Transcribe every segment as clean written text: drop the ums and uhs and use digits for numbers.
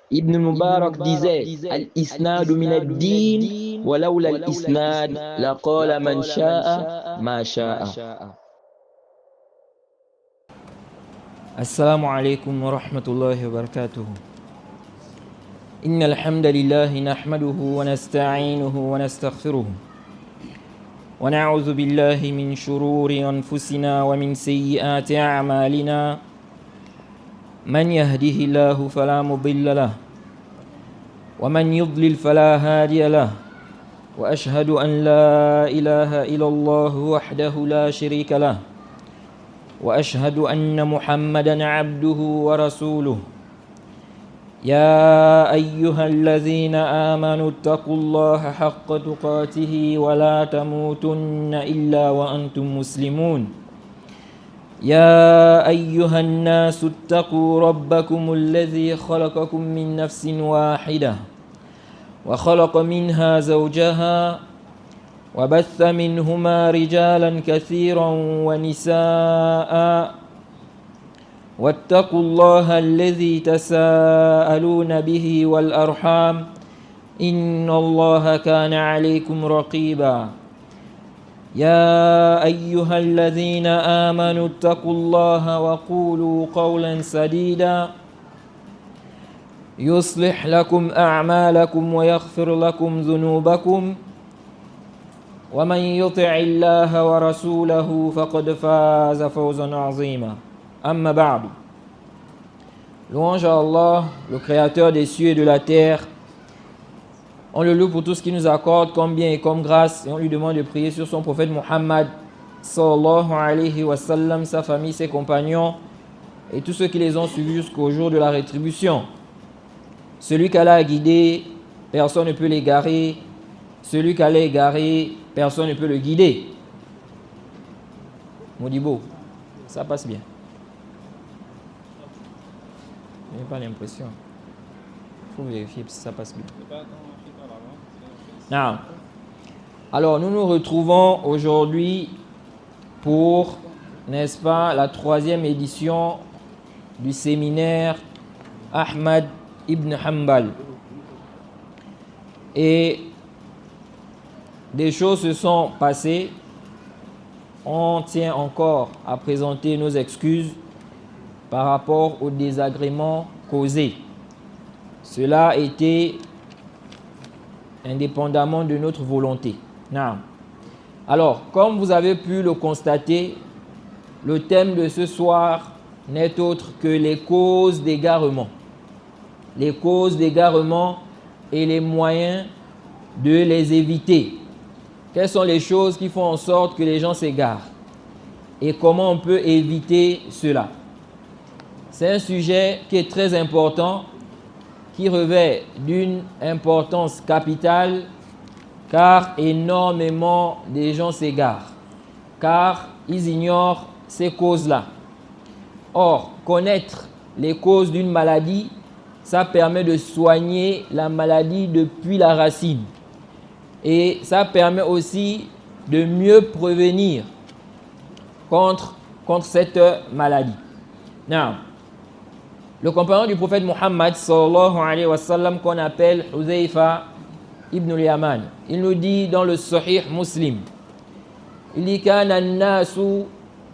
Ibn Mubarak disait Al-Isnadu min ad-din, walawla al-Isnad, laqala man sha'a ma sha'a. السلام عليكم ورحمة الله وبركاته. إن الحمد لله نحمده ونستعينه ونستغفره ونعوذ بالله من شرور أنفسنا ومن سيئات أعمالنا. من يهده الله فلا مضل له ومن يضلل فلا هادي له، وأشهد أن لا إله إلا الله وحده لا شريك له، وأشهد أن محمدًا عبده ورسوله. يا أيها الذين آمنوا اتقوا الله حق تقاته ولا تموتن إلا وأنتم مسلمون. يا أيها الناس اتقوا ربكم الذي خلقكم من نفس واحدة وخلق منها زوجها وبث منهما رجالا كثيرا ونساء، واتقوا الله الذي تساءلون به والأرحام إن الله كان عليكم رقيبا. يا أيها الذين آمنوا اتقوا الله وقولوا قولا سديدا يصلح لكم أعمالكم ويغفر لكم ذنوبكم، ومن يطع الله ورسوله فقد فاز فوزا عظيما. أما بعد. Louange à Allah, le créateur des cieux et de la terre. On le loue pour tout ce qu'il nous accorde comme bien et comme grâce, et on lui demande de prier sur son prophète Muhammad sallallahu alayhi wa sallam, sa famille, ses compagnons et tous ceux qui les ont suivis jusqu'au jour de la rétribution. Celui qu'Allah a guidé, personne ne peut l'égarer. Celui qu'Allah a égaré, personne ne peut le guider. Modibo, ça passe bien. Je n'ai pas l'impression. Il faut vérifier si ça passe bien. Non. Alors, nous nous retrouvons aujourd'hui pour, n'est-ce pas, la 3e édition du séminaire Ahmad ibn Hanbal. Et des choses se sont passées. On tient encore à présenter nos excuses par rapport aux désagréments causés. Cela a été indépendamment de notre volonté. Non. Alors, comme vous avez pu le constater, le thème de ce soir n'est autre que les causes d'égarement. Les causes d'égarement et les moyens de les éviter. Quelles sont les choses qui font en sorte que les gens s'égarent? Et comment on peut éviter cela? C'est un sujet qui est très important, qui revêt d'une importance capitale, car énormément de gens s'égarent, car ils ignorent ces causes-là. Or, connaître les causes d'une maladie, ça permet de soigner la maladie depuis la racine. Et ça permet aussi de mieux prévenir contre cette maladie. Now, le compagnon du prophète Muhammad sallallahu alayhi wa sallam, qu'on appelle Huzaifa ibn al-Yaman, il nous dit dans le Sahih Muslim, il dit kana an-nasu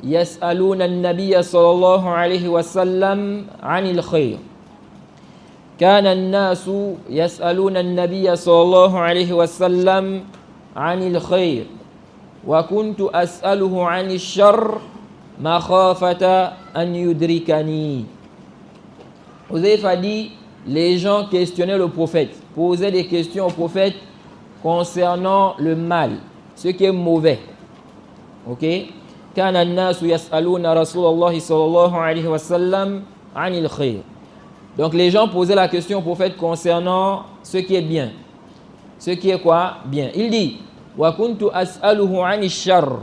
yas'aluna an-nabiyya sallallahu alayhi wa sallam 'anil khayr. كان الناس يسألون النبي صلى الله عليه وسلم عن الخير وكنت أسأله عن الشر مخافة أن يدركني. Huzaifa dit, les gens questionnaient le prophète, posaient des questions au prophète concernant le mal, ce qui est mauvais. Ok? كان الناس يسألون رسول الله صلى الله عليه وسلم عن الخير. Donc les gens posaient la question au prophète concernant ce qui est bien. Ce qui est quoi? Bien. Il dit, wa kuntu as'aluhu 'ani sharr.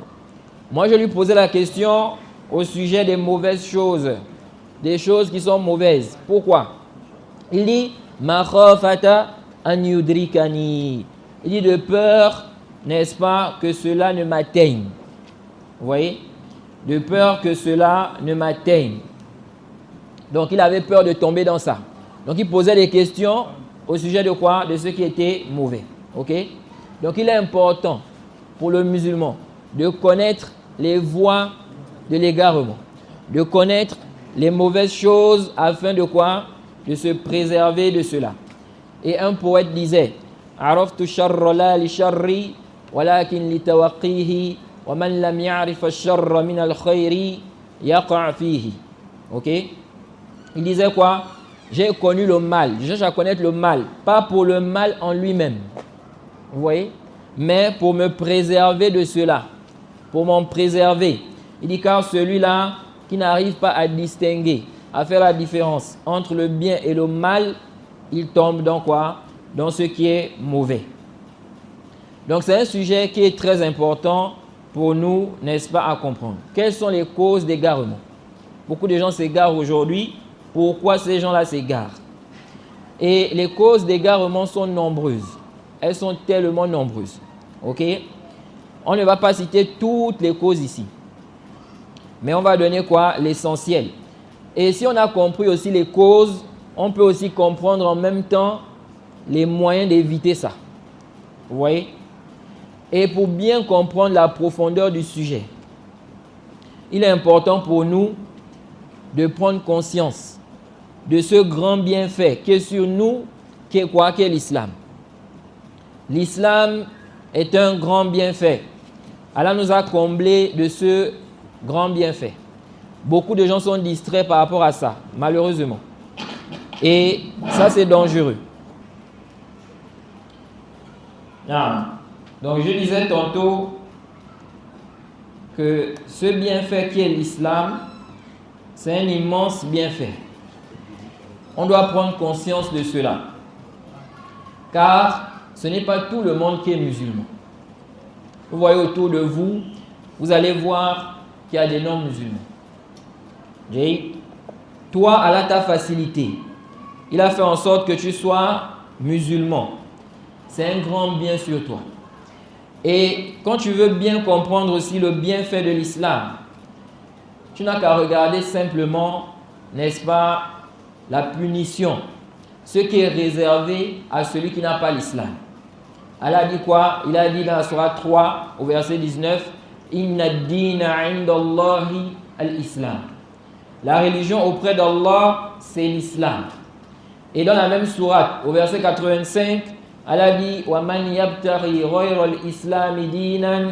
Moi je lui posais la question au sujet des mauvaises choses, des choses qui sont mauvaises. Pourquoi? Il dit, ma khafata an yudrikani. Il dit de peur, n'est-ce pas, que cela ne m'atteigne. Vous voyez? De peur que cela ne m'atteigne. Donc il avait peur de tomber dans ça. Donc il posait des questions au sujet de quoi? De ce qui était mauvais. Ok? Donc il est important pour le musulman de connaître les voies de l'égarement, de connaître les mauvaises choses afin de quoi? De se préserver de cela. Et un poète disait: Araftu sharra la li sharri, walakin li tawaqqihi, wa man lam ya'rif ash-sharra min al-khayri yaqa' fihi. Ok? Il disait quoi? J'ai connu le mal, je cherche à connaître le mal, pas pour le mal en lui-même, vous voyez, mais pour me préserver de cela, pour m'en préserver. Il dit car celui-là qui n'arrive pas à distinguer, à faire la différence entre le bien et le mal, il tombe dans quoi? Dans ce qui est mauvais. Donc c'est un sujet qui est très important pour nous, n'est-ce pas, à comprendre. Quelles sont les causes d'égarement? Beaucoup de gens s'égarent aujourd'hui. Pourquoi ces gens-là s'égarent? Et les causes d'égarement sont nombreuses. Elles sont tellement nombreuses. Ok? On ne va pas citer toutes les causes ici. Mais on va donner quoi? L'essentiel. Et si on a compris aussi les causes, on peut aussi comprendre en même temps les moyens d'éviter ça. Vous voyez? Et pour bien comprendre la profondeur du sujet, il est important pour nous de prendre conscience de ce grand bienfait qui est sur nous, qui est quoi? Qui est l'islam. L'islam est un grand bienfait. Allah nous a comblés de ce grand bienfait. Beaucoup de gens sont distraits par rapport à ça, malheureusement. Et ça, c'est dangereux. Donc, je disais tantôt que ce bienfait qui est l'islam, c'est un immense bienfait. On doit prendre conscience de cela. Car ce n'est pas tout le monde qui est musulman. Vous voyez autour de vous, vous allez voir qu'il y a des non-musulmans. Toi, Allah t'a facilité. Il a fait en sorte que tu sois musulman. C'est un grand bien sur toi. Et quand tu veux bien comprendre aussi le bienfait de l'islam, tu n'as qu'à regarder simplement, n'est-ce pas, la punition, ce qui est réservé à celui qui n'a pas l'islam. Allah dit quoi? Il a dit dans la sourate 3, au verset 19, « Inna ad-dina 'inda Allahi al-Islam » La religion auprès d'Allah, c'est l'islam. Et dans la même sourate, au verset 85, Allah dit « Wa man yabtaghi ghayra al-Islam dinan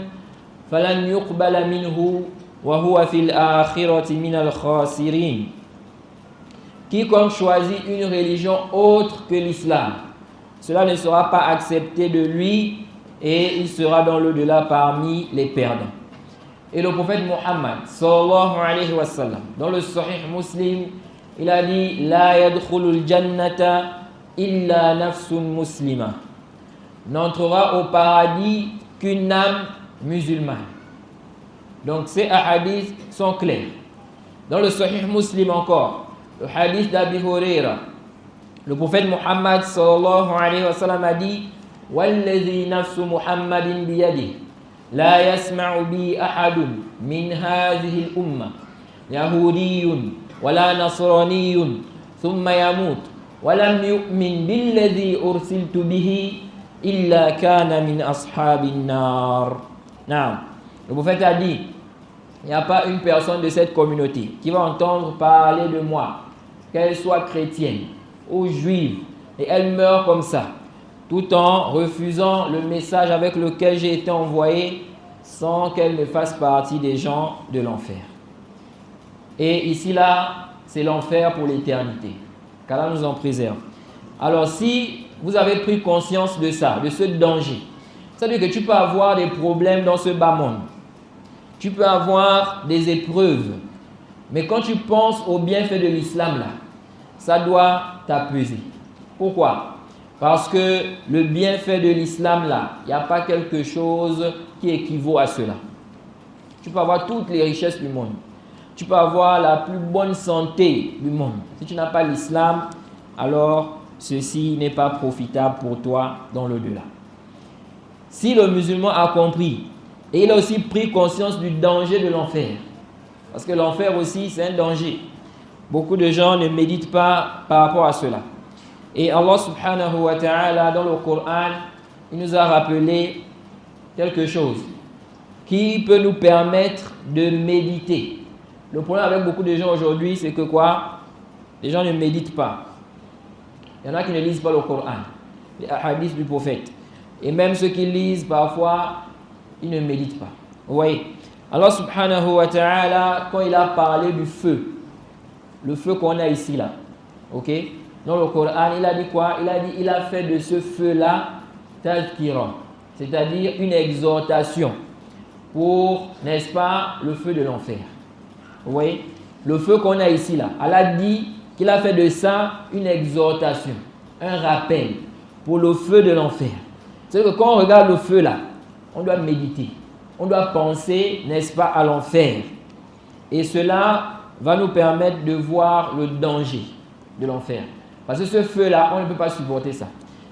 falan yuqbala minhu wa huwa fil akhirati min al-khasirin » Quiconque choisit une religion autre que l'islam, cela ne sera pas accepté de lui et il sera dans l'au-delà parmi les perdants. Et le prophète Muhammad sallallahu alayhi wa sallam, dans le Sahih Muslim, il a dit La yadkhulul jannata illa nafsun muslima. N'entrera au paradis qu'une âme musulmane. Donc ces hadiths sont clairs. Dans le Sahih Muslim encore, le hadith d'Abi Huraira, le prophète Muhammad sallallahu alayhi wa sallam a dit Walladhi nafsu Muhammadin biyadi la yasma'u bi ahadun min hadhihi al-umma yahudiyyun wala nasraniyyun thumma yamut walam yu'min billadhi ursiltu bihi illa kana min ashabin nar. Le prophète a dit il n'y a pas une personne de cette communauté qui va entendre parler de moi, qu'elle soit chrétienne ou juive, et elle meurt comme ça, tout en refusant le message avec lequel j'ai été envoyé, sans qu'elle ne fasse partie des gens de l'enfer. Et ici, là, c'est l'enfer pour l'éternité, qu'Allah nous en préserve. Alors, si vous avez pris conscience de ça, de ce danger, ça veut dire que tu peux avoir des problèmes dans ce bas monde. Tu peux avoir des épreuves. Mais quand tu penses au bienfait de l'islam, là, ça doit t'apaiser. Pourquoi? Parce que le bienfait de l'islam, là, il n'y a pas quelque chose qui équivaut à cela. Tu peux avoir toutes les richesses du monde. Tu peux avoir la plus bonne santé du monde. Si tu n'as pas l'islam, alors ceci n'est pas profitable pour toi dans l'au-delà. Si le musulman a compris, et il a aussi pris conscience du danger de l'enfer, parce que l'enfer aussi, c'est un danger. Beaucoup de gens ne méditent pas par rapport à cela. Et Allah subhanahu wa ta'ala, dans le Coran, il nous a rappelé quelque chose qui peut nous permettre de méditer. Le problème avec beaucoup de gens aujourd'hui, c'est que quoi? Les gens ne méditent pas. Il y en a qui ne lisent pas le Coran, les hadiths du prophète. Et même ceux qui lisent, parfois, ils ne méditent pas. Vous voyez? Allah subhanahu wa ta'ala, quand il a parlé du feu, le feu qu'on a ici là, ok? Dans le Coran, il a dit quoi? Il a fait de ce feu-là tazkira, c'est-à-dire une exhortation pour, n'est-ce pas, le feu de l'enfer. Vous voyez? Le feu qu'on a ici là, Allah dit qu'il a fait de ça une exhortation, un rappel pour le feu de l'enfer. C'est que quand on regarde le feu là, on doit méditer, on doit penser, n'est-ce pas, à l'enfer. Et cela va nous permettre de voir le danger de l'enfer. Parce que ce feu-là, on ne peut pas supporter ça.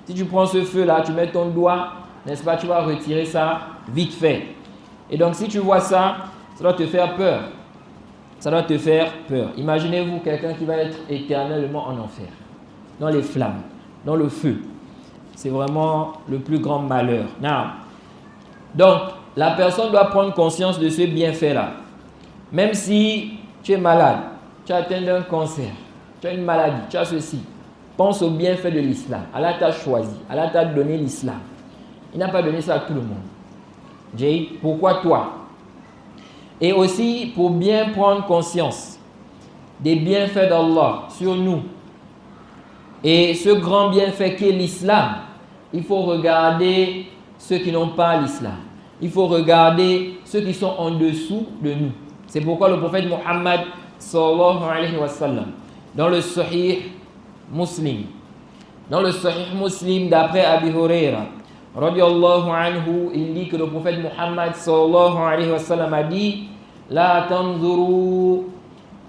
Si tu prends ce feu-là, tu mets ton doigt, n'est-ce pas, tu vas retirer ça vite fait. Et donc, si tu vois ça, ça doit te faire peur. Ça doit te faire peur. Imaginez-vous quelqu'un qui va être éternellement en enfer, dans les flammes, dans le feu. C'est vraiment le plus grand malheur. Non. Donc, la personne doit prendre conscience de ce bienfait-là. Même si tu es malade, tu as atteint d'un cancer, tu as une maladie, tu as ceci, pense au bienfait de l'islam. Allah t'a choisi, Allah t'a donné l'islam. Il n'a pas donné ça à tout le monde. Jay, pourquoi toi? Et aussi pour bien prendre conscience des bienfaits d'Allah sur nous. Et ce grand bienfait qu'est l'islam, il faut regarder ceux qui n'ont pas l'islam. Il faut regarder ceux qui sont en dessous de nous. C'est pourquoi le prophète Muhammad sallallahu alayhi wa sallam, dans le Sahih Muslim, d'après Abi Huraira, radiyallahu anhu, il dit que le prophète Muhammad sallallahu alayhi wa sallam a dit: La tanzuru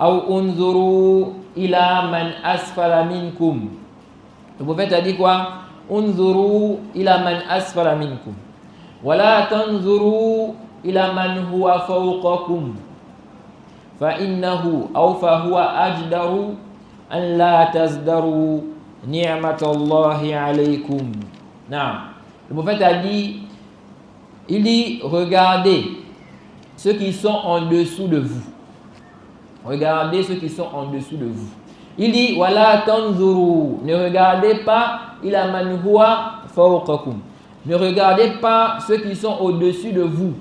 ou unzuru ila man asfala minkum. Le prophète a dit quoi? Unzuru ila man asfala minkum. Wa la tanzuru ila man huwa fawqakum. Fa innahu aw fa huwa ajdaru an la tazdaru ni'matallahi alaykum. Non. Le prophète a dit, il dit, regardez ceux qui sont en dessous de vous. Regardez ceux qui sont en dessous de vous. Il dit, wala tanzuru, ne regardez pas ila man huwa fawqakum. Ne regardez pas ceux qui sont au-dessus de vous.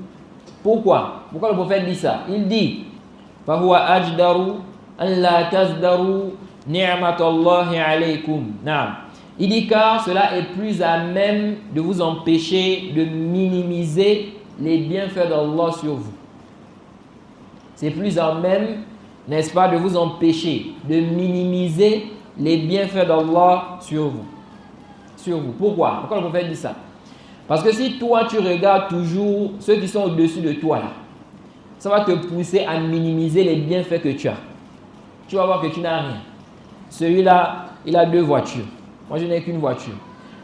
Pourquoi? Pourquoi le prophète dit ça? Il dit, fa huwa ajdaru an la tazdaru ni'matallahi alaykum. Naam. Il dit car cela est plus à même de vous empêcher de minimiser les bienfaits d'Allah sur vous. C'est plus à même, n'est-ce pas, de vous empêcher de minimiser les bienfaits d'Allah sur vous. Sur vous. Pourquoi? Pourquoi le prophète dit ça? Parce que si toi tu regardes toujours ceux qui sont au-dessus de toi là, ça va te pousser à minimiser les bienfaits que tu as. Tu vas voir que tu n'as rien. Celui-là, il a 2 voitures. Moi, je n'ai qu'une voiture.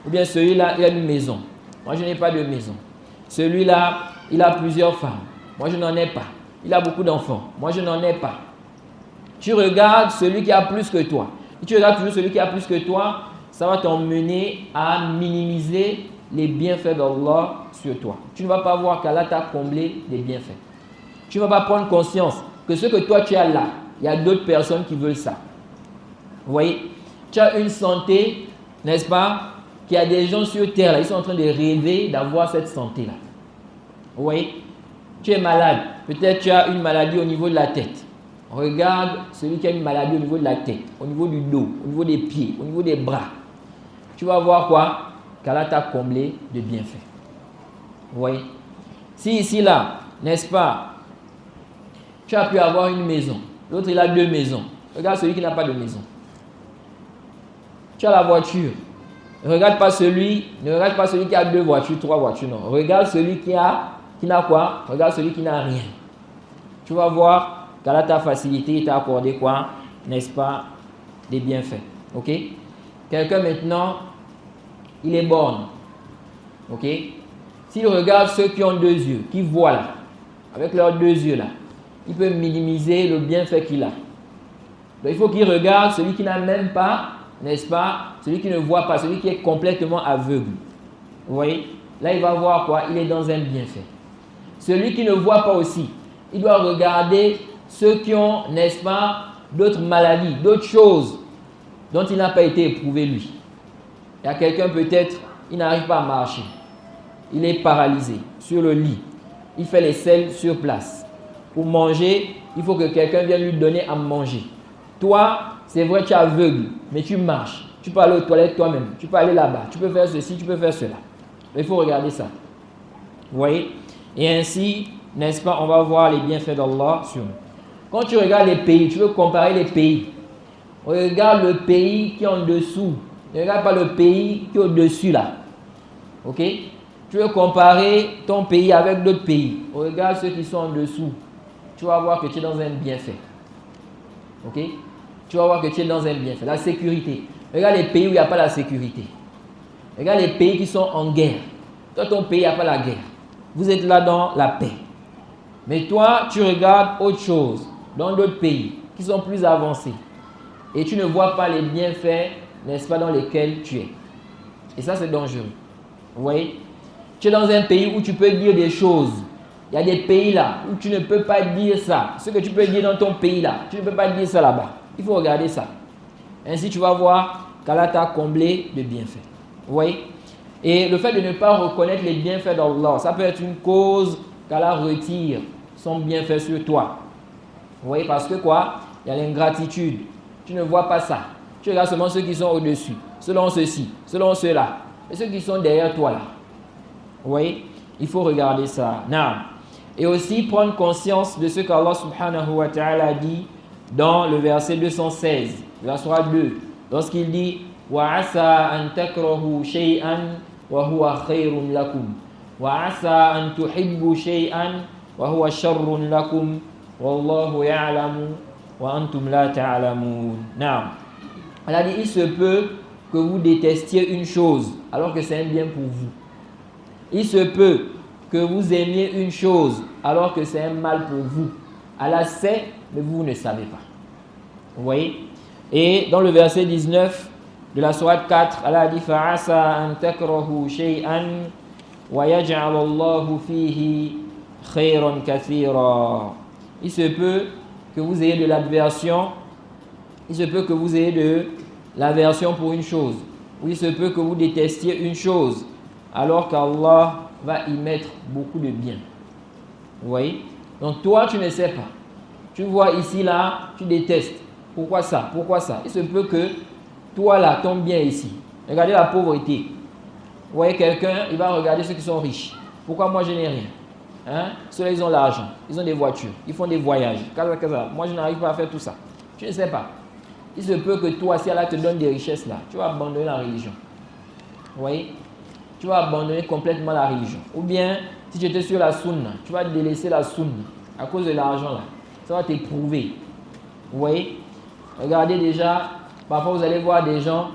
Ou bien celui-là, il a une maison. Moi, je n'ai pas de maison. Celui-là, il a plusieurs femmes. Moi, je n'en ai pas. Il a beaucoup d'enfants. Moi, je n'en ai pas. Tu regardes celui qui a plus que toi. Si tu regardes toujours celui qui a plus que toi, ça va t'emmener à minimiser les bienfaits d'Allah sur toi. Tu ne vas pas voir qu'Allah t'a comblé des bienfaits. Tu ne vas pas prendre conscience que ce que toi tu as là, il y a d'autres personnes qui veulent ça. Vous voyez? Tu as une santé, n'est-ce pas, qu'il y a des gens sur terre, là, ils sont en train de rêver d'avoir cette santé-là. Vous voyez? Tu es malade. Peut-être tu as une maladie au niveau de la tête. Regarde celui qui a une maladie au niveau de la tête, au niveau du dos, au niveau des pieds, au niveau des bras. Tu vas voir quoi? Qu'Allah t'a comblé de bienfaits. Vous voyez? Si ici, là, n'est-ce pas, tu as pu avoir une maison. L'autre, il a 2 maisons. Regarde celui qui n'a pas de maison. Tu as la voiture. Ne regarde pas celui qui a 2 voitures, 3 voitures. Non. Regarde celui qui n'a quoi? Regarde celui qui n'a rien. Tu vas voir qu'Allah t'a facilité, il t'a accordé quoi? N'est-ce pas? Des bienfaits. Ok? Quelqu'un maintenant, il est borgne. Ok? S'il regarde ceux qui ont 2 yeux, qui voient là, avec leurs 2 yeux là, il peut minimiser le bienfait qu'il a. Donc il faut qu'il regarde celui qui n'a même pas, n'est-ce pas, celui qui ne voit pas, celui qui est complètement aveugle. Vous voyez? Là, il va voir quoi? Il est dans un bienfait. Celui qui ne voit pas aussi, il doit regarder ceux qui ont, n'est-ce pas, d'autres maladies, d'autres choses dont il n'a pas été éprouvé lui. Il y a quelqu'un peut-être, il n'arrive pas à marcher. Il est paralysé sur le lit. Il fait les selles sur place. Pour manger, il faut que quelqu'un vienne lui donner à manger. Toi, c'est vrai, tu es aveugle, mais tu marches. Tu peux aller aux toilettes toi-même. Tu peux aller là-bas. Tu peux faire ceci, tu peux faire cela. Mais il faut regarder ça. Vous voyez? Et ainsi, n'est-ce pas, on va voir les bienfaits d'Allah sur nous. Quand tu regardes les pays, tu veux comparer les pays. Regarde le pays qui est en dessous. Ne regarde pas le pays qui est au-dessus là. Ok? Tu veux comparer ton pays avec d'autres pays. Regarde ceux qui sont en dessous. Tu vas voir que tu es dans un bienfait. Ok? Tu vas voir que tu es dans un bienfait. La sécurité. Regarde les pays où il n'y a pas la sécurité. Regarde les pays qui sont en guerre. Toi, ton pays, il n'y a pas la guerre. Vous êtes là dans la paix. Mais toi, tu regardes autre chose dans d'autres pays qui sont plus avancés. Et tu ne vois pas les bienfaits, n'est-ce pas, dans lesquels tu es. Et ça, c'est dangereux. Vous voyez? Tu es dans un pays où tu peux dire des choses. Il y a des pays là où tu ne peux pas dire ça. Ce que tu peux dire dans ton pays là, tu ne peux pas dire ça là-bas. Il faut regarder ça. Ainsi, tu vas voir qu'Allah t'a comblé de bienfaits. Vous voyez? Et le fait de ne pas reconnaître les bienfaits d'Allah, ça peut être une cause qu'Allah retire son bienfait sur toi. Vous voyez? Parce que quoi? Il y a l'ingratitude. Tu ne vois pas ça. Tu regardes seulement ceux qui sont au-dessus, selon ceci, selon cela. Et ceux qui sont derrière toi là. Vous voyez? Il faut regarder ça. Naam. Et aussi prendre conscience de ce qu'Allah subhanahu wa ta'ala dit dans le verset 216, la surah 2, lorsqu'il dit وَعَسَى أَن تَكْرَهُوا شَيْئًا وَهُوَ خَيْرٌ لَكُمْ وَعَسَى أَن تُحِبُّوا شَيْئًا وَهُوَ شَرٌ لَكُمْ وَاللَّهُ يَعْلَمُ وَأَنْتُمْ لَا تَعْلَمُونَ. Naam. Elle a dit, il se peut que vous détestiez une chose alors que c'est un bien pour vous. Il se peut que vous aimiez une chose alors que c'est un mal pour vous. Allah sait, mais vous ne savez pas. Vous voyez? Et dans le verset 19 de la sourate 4, Allah a dit فَعَسَى أَن تَكْرَهُوا شَيْئًا وَيَجْعَلَ اللَّهُ فِيهِ خَيْرًا كَثِيرًا. Il se peut que vous ayez de l'aversion. Il se peut que vous ayez de l'aversion pour une chose. Ou il se peut que vous détestiez une chose alors qu'Allah va y mettre beaucoup de bien. Vous voyez? Donc toi, tu ne sais pas. Tu vois ici, là, tu détestes. Pourquoi ça? Pourquoi ça? Il se peut que toi, là, ton bien ici. Regardez la pauvreté. Vous voyez quelqu'un, il va regarder ceux qui sont riches. Pourquoi moi, je n'ai rien? Hein? Ceux-là, ils ont l'argent. Ils ont des voitures. Ils font des voyages. Moi, je n'arrive pas à faire tout ça. Tu ne sais pas. Il se peut que toi, si Allah te donne des richesses, là, tu vas abandonner la religion. Vous voyez? Tu vas abandonner complètement la religion. Ou bien, si tu étais sur la sunna, tu vas délaisser la sunna à cause de l'argent là. Ça va t'éprouver. Vous voyez? Regardez déjà, parfois vous allez voir des gens,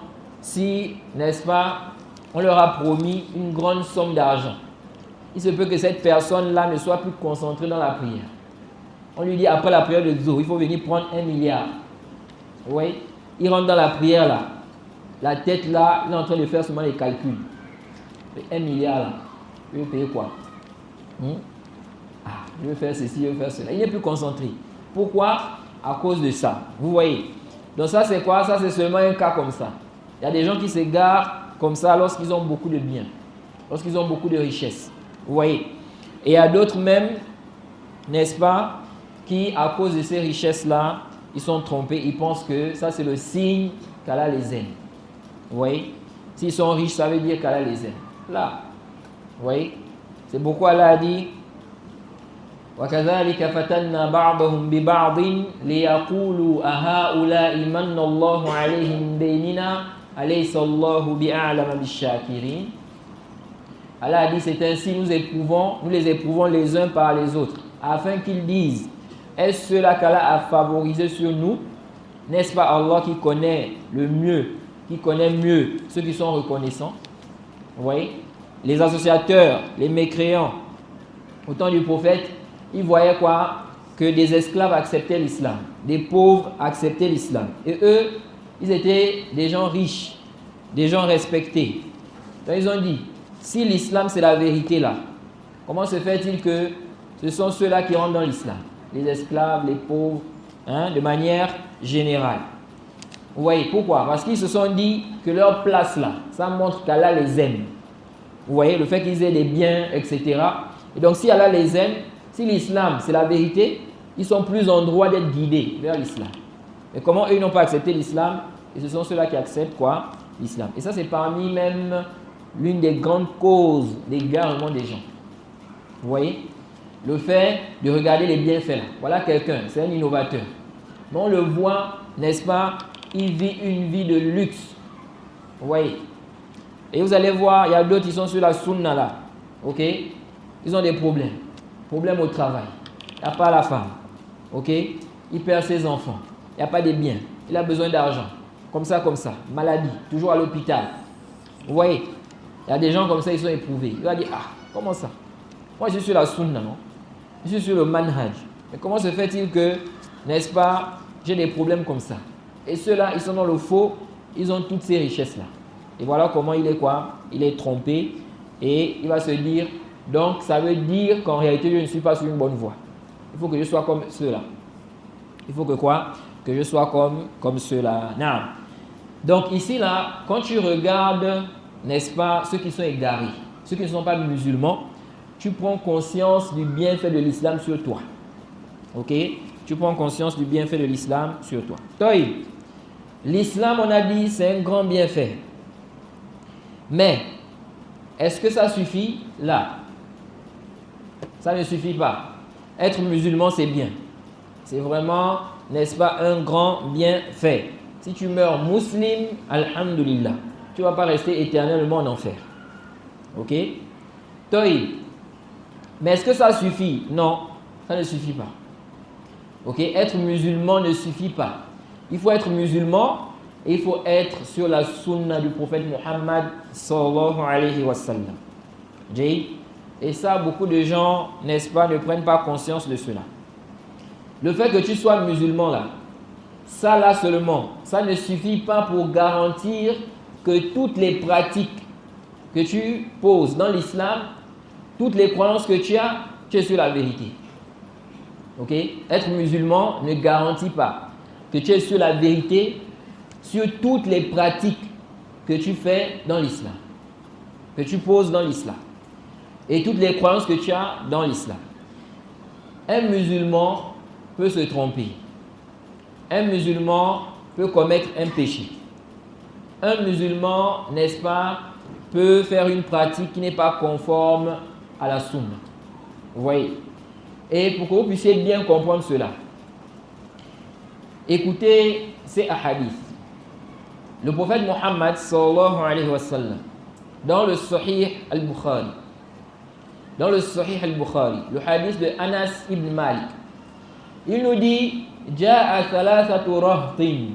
si, n'est-ce pas, on leur a promis une grande somme d'argent. Il se peut que cette personne-là ne soit plus concentrée dans la prière. On lui dit après la prière de Zuhr, il faut venir prendre 1 milliard. Vous voyez? Il rentre dans la prière là. La tête là, il est en train de faire seulement les calculs. 1 milliard là, je vais payer quoi? Je vais faire ceci, je vais faire cela. Il n'est plus concentré. Pourquoi? À cause de ça. Vous voyez? Donc ça c'est quoi? Ça c'est seulement un cas comme ça. Il y a des gens qui s'égarent comme ça lorsqu'ils ont beaucoup de biens, lorsqu'ils ont beaucoup de richesses. Vous voyez? Et il y a d'autres même, n'est-ce pas, qui à cause de ces richesses-là, ils sont trompés. Ils pensent que ça c'est le signe qu'Allah les aime. Vous voyez? S'ils sont riches, ça veut dire qu'Allah les aime. Là, vous voyez, c'est pourquoi Allah a dit وَكَذَلِكَ فَتَنَّا بَعْضَهُمْ بِبَعْضٍ لِيَقُولُوا أَهَؤُلَاءِ مَنَّ اللَّهُ عَلَيْهِمْ بَيْنِنَا أَلَيْسَ اللَّهُ بِأَعْلَمَ بِالشَّاكِرِينَ. Allah a dit, c'est ainsi nous les éprouvons les uns par les autres, afin qu'ils disent, est-ce cela qu'Allah a favorisé sur nous? N'est-ce pas Allah qui connaît le mieux, qui connaît mieux ceux qui sont reconnaissants? Vous voyez? Les associateurs, les mécréants, au temps du prophète, ils voyaient quoi? Que des esclaves acceptaient l'islam, des pauvres acceptaient l'islam. Et eux, ils étaient des gens riches. des gens respectés. Donc ils ont dit, si l'islam c'est la vérité là, comment se fait-il que ce sont ceux-là qui rentrent dans l'islam? Les esclaves, les pauvres, de manière générale. Vous voyez, pourquoi? Parce qu'ils se sont dit que leur place là, ça montre qu'Allah les aime. Vous voyez, le fait qu'ils aient des biens, etc. Et donc si Allah les aime, si l'islam c'est la vérité, ils sont plus en droit d'être guidés vers l'islam. Et comment eux n'ont pas accepté l'islam? Et ce sont ceux-là qui acceptent quoi? L'islam. Et ça c'est parmi même l'une des grandes causes d'égarement des gens. Vous voyez? Le fait de regarder les bienfaits là. Voilà quelqu'un, c'est un innovateur. Mais on le voit, n'est-ce pas? Il vit une vie de luxe. Vous voyez? Et vous allez voir, il y a d'autres qui sont sur la sunna là. Ok? Ils ont des problèmes. Problèmes au travail. Il n'y a pas la femme. Ok? Il perd ses enfants. Il n'y a pas de biens. Il a besoin d'argent. Comme ça. Maladie. Toujours à l'hôpital. Vous voyez? Il y a des gens comme ça, ils sont éprouvés. Il va dire, ah, comment ça? Moi, je suis sur la sunna, non? Je suis sur le manhaj. Mais comment se fait-il que, n'est-ce pas, j'ai des problèmes comme ça? Et ceux-là, ils sont dans le faux, ils ont toutes ces richesses-là. Et voilà comment il est quoi? Il est trompé et il va se dire, donc ça veut dire qu'en réalité, je ne suis pas sur une bonne voie. Il faut que je sois comme ceux-là. Il faut que quoi? Que je sois comme ceux-là. Non. Donc ici, là, quand tu regardes, n'est-ce pas, ceux qui sont égarés, ceux qui ne sont pas musulmans, tu prends conscience du bienfait de l'islam sur toi. Ok? Tu prends conscience du bienfait de l'islam sur toi. Toïb. L'islam, on a dit, c'est un grand bienfait. Mais, est-ce que ça suffit? Là. Ça ne suffit pas. Être musulman, c'est bien. C'est vraiment, n'est-ce pas, un grand bienfait. Si tu meurs musulman, alhamdulillah, tu ne vas pas rester éternellement en enfer. Ok? Toïb. Mais est-ce que ça suffit? Non, ça ne suffit pas. Ok? Être musulman ne suffit pas. Il faut être musulman et il faut être sur la sunna du prophète Muhammad sallallahu alayhi wa sallam. Et ça, beaucoup de gens, n'est-ce pas, ne prennent pas conscience de cela. Le fait que tu sois musulman là, ça là seulement, ça ne suffit pas pour garantir que toutes les pratiques que tu poses dans l'islam, toutes les croyances que tu es sur la vérité. Ok? Être musulman ne garantit pas que tu es sur la vérité sur toutes les pratiques que tu fais dans l'islam, que tu poses dans l'islam, et toutes les croyances que tu as dans l'islam. Un musulman peut se tromper. Un musulman peut commettre un péché. Un musulman, n'est-ce pas, peut faire une pratique qui n'est pas conforme à la sunna. Vous voyez? Et pour que vous puissiez bien comprendre cela, écoutez ces hadiths. Le prophète Muhammad sallallahu alayhi wa sallam, dans le Sahih al-Bukhari, le hadith de Anas ibn Malik, il nous dit: Ja'a thalathatu rahtin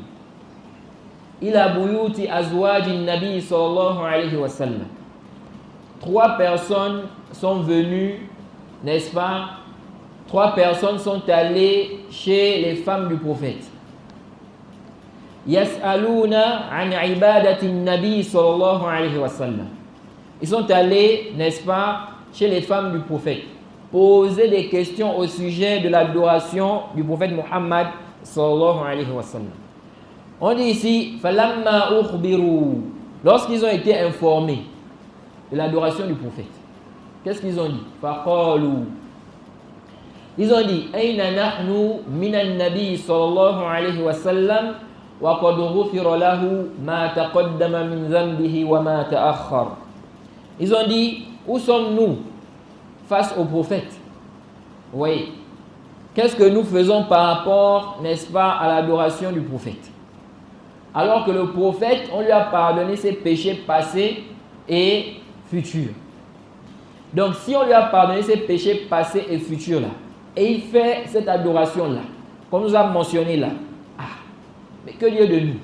ila buyuti azwajin nabi sallallahu alayhi wa sallam. 3 personnes sont venues, n'est-ce pas? 3 personnes sont allées chez les femmes du prophète. Yas'aluna an ibadati nabi sallallahu alayhi wa sallam. Ils sont allés, n'est-ce pas, chez les femmes du prophète, poser des questions au sujet de l'adoration du prophète Muhammad sallallahu alayhi wa sallam. On dit ici, falamma ukhbiru, lorsqu'ils ont été informés de l'adoration du prophète, qu'est-ce qu'ils ont dit? Faqalu, ils ont dit, ayna nahnu minan nabi sallallahu alayhi wa sallam wa qad ghufira lahu ma taqaddama min dhanbihi wa ma ta'akhkhar. Ils ont dit, où sommes-nous face au prophète? Vous voyez, qu'est-ce que nous faisons par rapport, n'est-ce pas, à l'adoration du prophète? Alors que le prophète, on lui a pardonné ses péchés passés et futurs. Donc si on lui a pardonné ses péchés passés et futurs là, et il fait cette adoration là, qu'on nous a mentionné là, mais que dire de nous?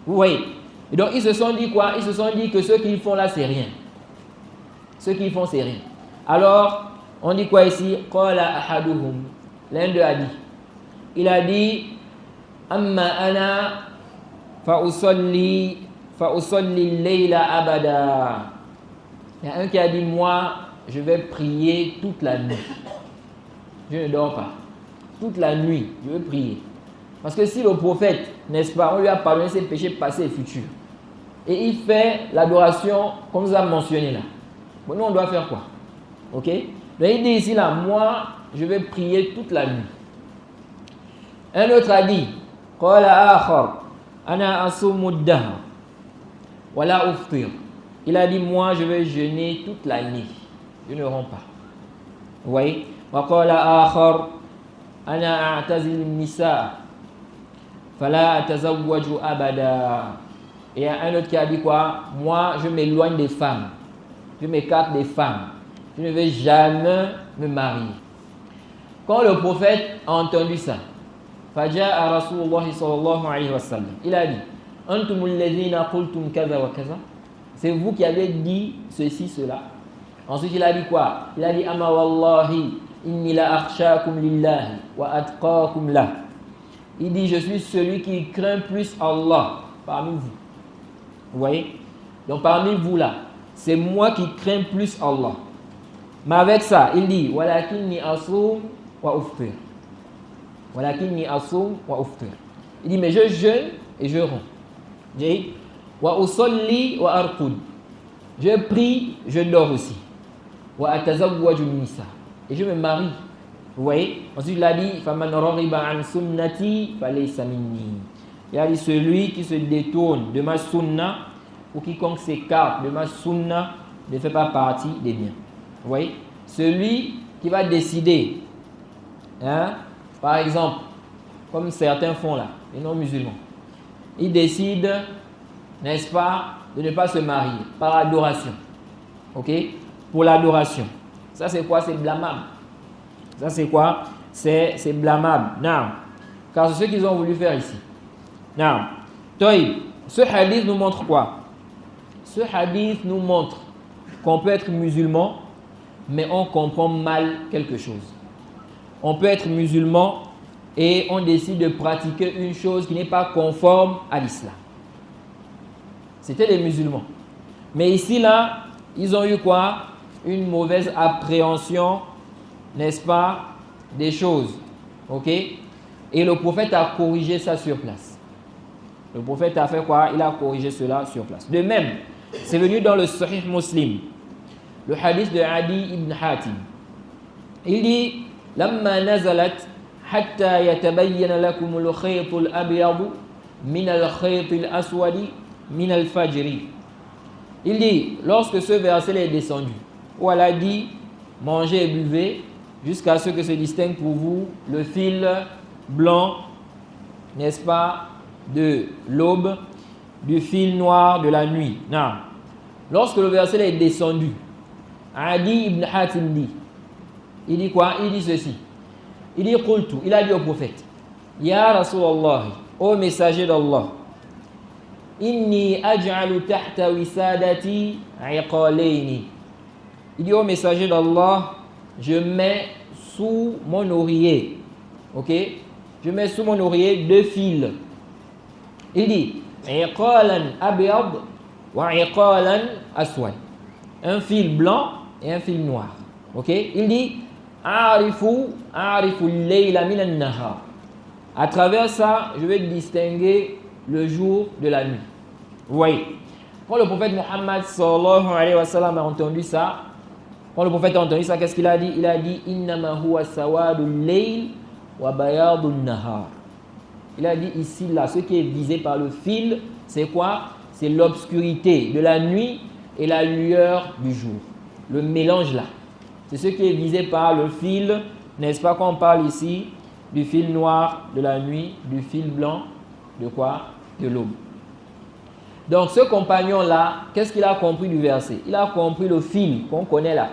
Vous voyez? Et donc ils se sont dit quoi? Ils se sont dit que ce qu'ils font là, c'est rien. Ce qu'ils font, c'est rien. Alors, on dit quoi ici? Qala ahaduhum. L'un d'eux a dit. Il a dit, amma ana fa usalli فأصلي الليل أبدا. Il y a un qui a dit, moi, je vais prier toute la nuit. Je ne dors pas. Toute la nuit, je veux prier. Parce que si le prophète, n'est-ce pas, on lui a pardonné ses péchés passés et futurs, et il fait l'adoration comme nous avons mentionné là, bon, nous on doit faire quoi? Ok? Donc il dit ici là, moi, je vais prier toute la nuit. Un autre a dit, قال آخر أنا أصوم الدهر ولا أفطر. Il a dit, moi, je vais jeûner toute la nuit. Je ne romps pas. Vous voyez? وقال آخر أنا أعتزل النساء فلا أتزوج أبدا. Et il y a un autre qui a dit quoi? Moi, je m'éloigne des femmes. Je m'écarte des femmes. Je ne vais jamais me marier. Quand le prophète a entendu ça, فجاء رسول الله صلى الله عليه وسلم. Il a dit, أنتم الذين قلتم كذا وكذا. C'est vous qui avez dit ceci, cela. Ensuite, il a dit quoi? Il a dit, أما والله إني لأخشاكم لله وأتقاكم له. Il dit, je suis celui qui craint plus Allah parmi vous. Vous voyez? Donc parmi vous là, c'est moi qui crains plus Allah. Mais avec ça, il dit, walakinni asum wa uftir. Walakinni asum wa uftir. Il dit, mais je jeûne et je romps. Il dit, wa usalli wa arqud. Je prie, je dors aussi. Wa atazawwaju nisa. Et je me marie. Vous voyez? Ensuite, il a dit, faman raghiba an sunnati falaysa minni. Il a dit, celui qui se détourne de ma sunna, ou quiconque s'écarte de ma sunna, ne fait pas partie des miens. Vous voyez? Celui qui va décider, hein, par exemple, comme certains font là, les non-musulmans, ils décident, n'est-ce pas, de ne pas se marier par adoration. Ok? Pour l'adoration. Ça c'est quoi? C'est blâmable. Ça c'est quoi? C'est blâmable. Non. Car c'est ce qu'ils ont voulu faire ici. Non. Ce hadith nous montre quoi? Ce hadith nous montre qu'on peut être musulman, mais on comprend mal quelque chose. On peut être musulman et on décide de pratiquer une chose qui n'est pas conforme à l'islam. C'était les musulmans. Mais ici, là, ils ont eu quoi? Une mauvaise appréhension, n'est-ce pas, des choses. Ok? Et le prophète a corrigé ça sur place. Le prophète a fait quoi? Il a corrigé cela sur place. De même, c'est venu dans le Sahih Muslim, le hadith de Adi ibn Hatim. Il dit, لما نزلت حتى يتبين لكم الخيط الأبيض من الخيط الأسود من الفجر. Il dit, lorsque ce verset est descendu, où elle a dit, mangez et buvez jusqu'à ce que se distingue pour vous le fil blanc, n'est-ce pas, de l'aube, du fil noir de la nuit. Non. Lorsque le verset est descendu, Adi ibn Hatim dit, il dit quoi? Il dit ceci. Il dit qultu, il a dit au prophète, Ya Rasulallah, ô messager d'Allah, inni aj'alu tahta wisadati iqalayni. Il dit au messager d'Allah, je mets sous mon oreiller, ok? Je mets sous mon oreiller deux fils. Il dit, iqalan abyad wa iqalan aswad. Un fil blanc et un fil noir. Ok? Il dit, a'rifu al-layla min an-nahar. À travers ça, je vais distinguer le jour de la nuit. Vous voyez? Quand le prophète Muhammad sallallahu alayhi wa sallam a entendu ça, qu'est-ce qu'il a dit? Il a dit, innama huwa sawadul layl wa bayadun nahar. Il a dit ici, là, ce qui est visé par le fil, c'est quoi? C'est l'obscurité de la nuit et la lueur du jour. Le mélange là. C'est ce qui est visé par le fil, n'est-ce pas, quand on parle ici du fil noir de la nuit, du fil blanc de quoi? De l'aube. Donc ce compagnon-là, qu'est-ce qu'il a compris du verset? Il a compris le fil qu'on connaît là.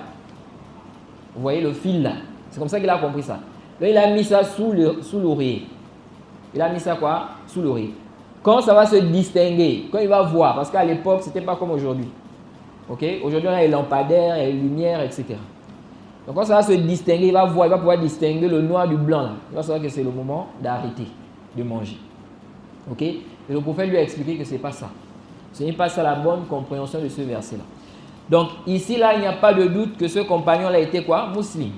Vous voyez le fil là? C'est comme ça qu'il a compris ça. Là, il a mis ça sous l'oreiller. Il a mis ça quoi? Sous l'oreille. Quand ça va se distinguer, quand il va voir, parce qu'à l'époque, ce n'était pas comme aujourd'hui. Okay? Aujourd'hui, on a les lampadaires, les lumières, etc. Donc quand ça va se distinguer, il va voir, il va pouvoir distinguer le noir du blanc. Là. Il va savoir que c'est le moment d'arrêter de manger. Okay? Et le prophète lui a expliqué que ce n'est pas ça. Ce n'est pas ça la bonne compréhension de ce verset-là. Donc ici, là, il n'y a pas de doute que ce compagnon-là était quoi? Musulman.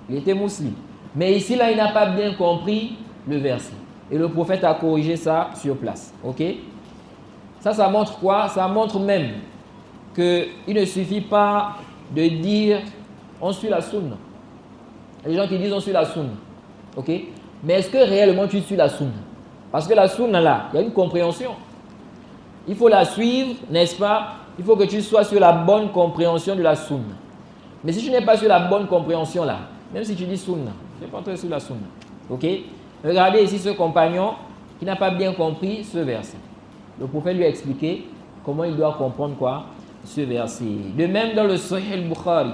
Il était musulman. Mais ici, là, il n'a pas bien compris le verset. Et le prophète a corrigé ça sur place. Ok? Ça montre quoi? Ça montre même qu'il ne suffit pas de dire on suit la sunna. Les gens qui disent on suit la sunna. Ok? Mais est-ce que réellement tu suis la sunna? Parce que la sunna là, il y a une compréhension. Il faut la suivre, n'est-ce pas? Il faut que tu sois sur la bonne compréhension de la sunna. Mais si tu n'es pas sur la bonne compréhension là, même si tu dis sunna, tu n'es pas entré sur la sunna. Ok? Regardez ici ce compagnon qui n'a pas bien compris ce verset. Le prophète lui a expliqué comment il doit comprendre quoi? Ce verset. De même dans le Sahih al-Bukhari.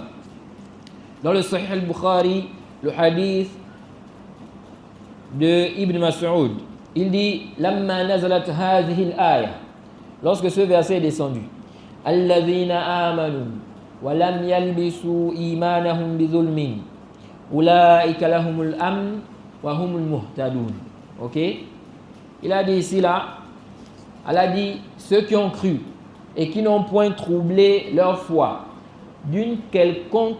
Dans le Sahih al-Bukhari, le hadith de Ibn Mas'ud, il dit Lamma nazalat hadhihi al-aya. Lorsque ce verset est descendu, Alladhina amanu wa lam yalbisu imanahum bizulmin ulaika lahumul amn wa humul muhtadun. Ok? Il a dit ici là, elle a dit ceux qui ont cru et qui n'ont point troublé leur foi d'une quelconque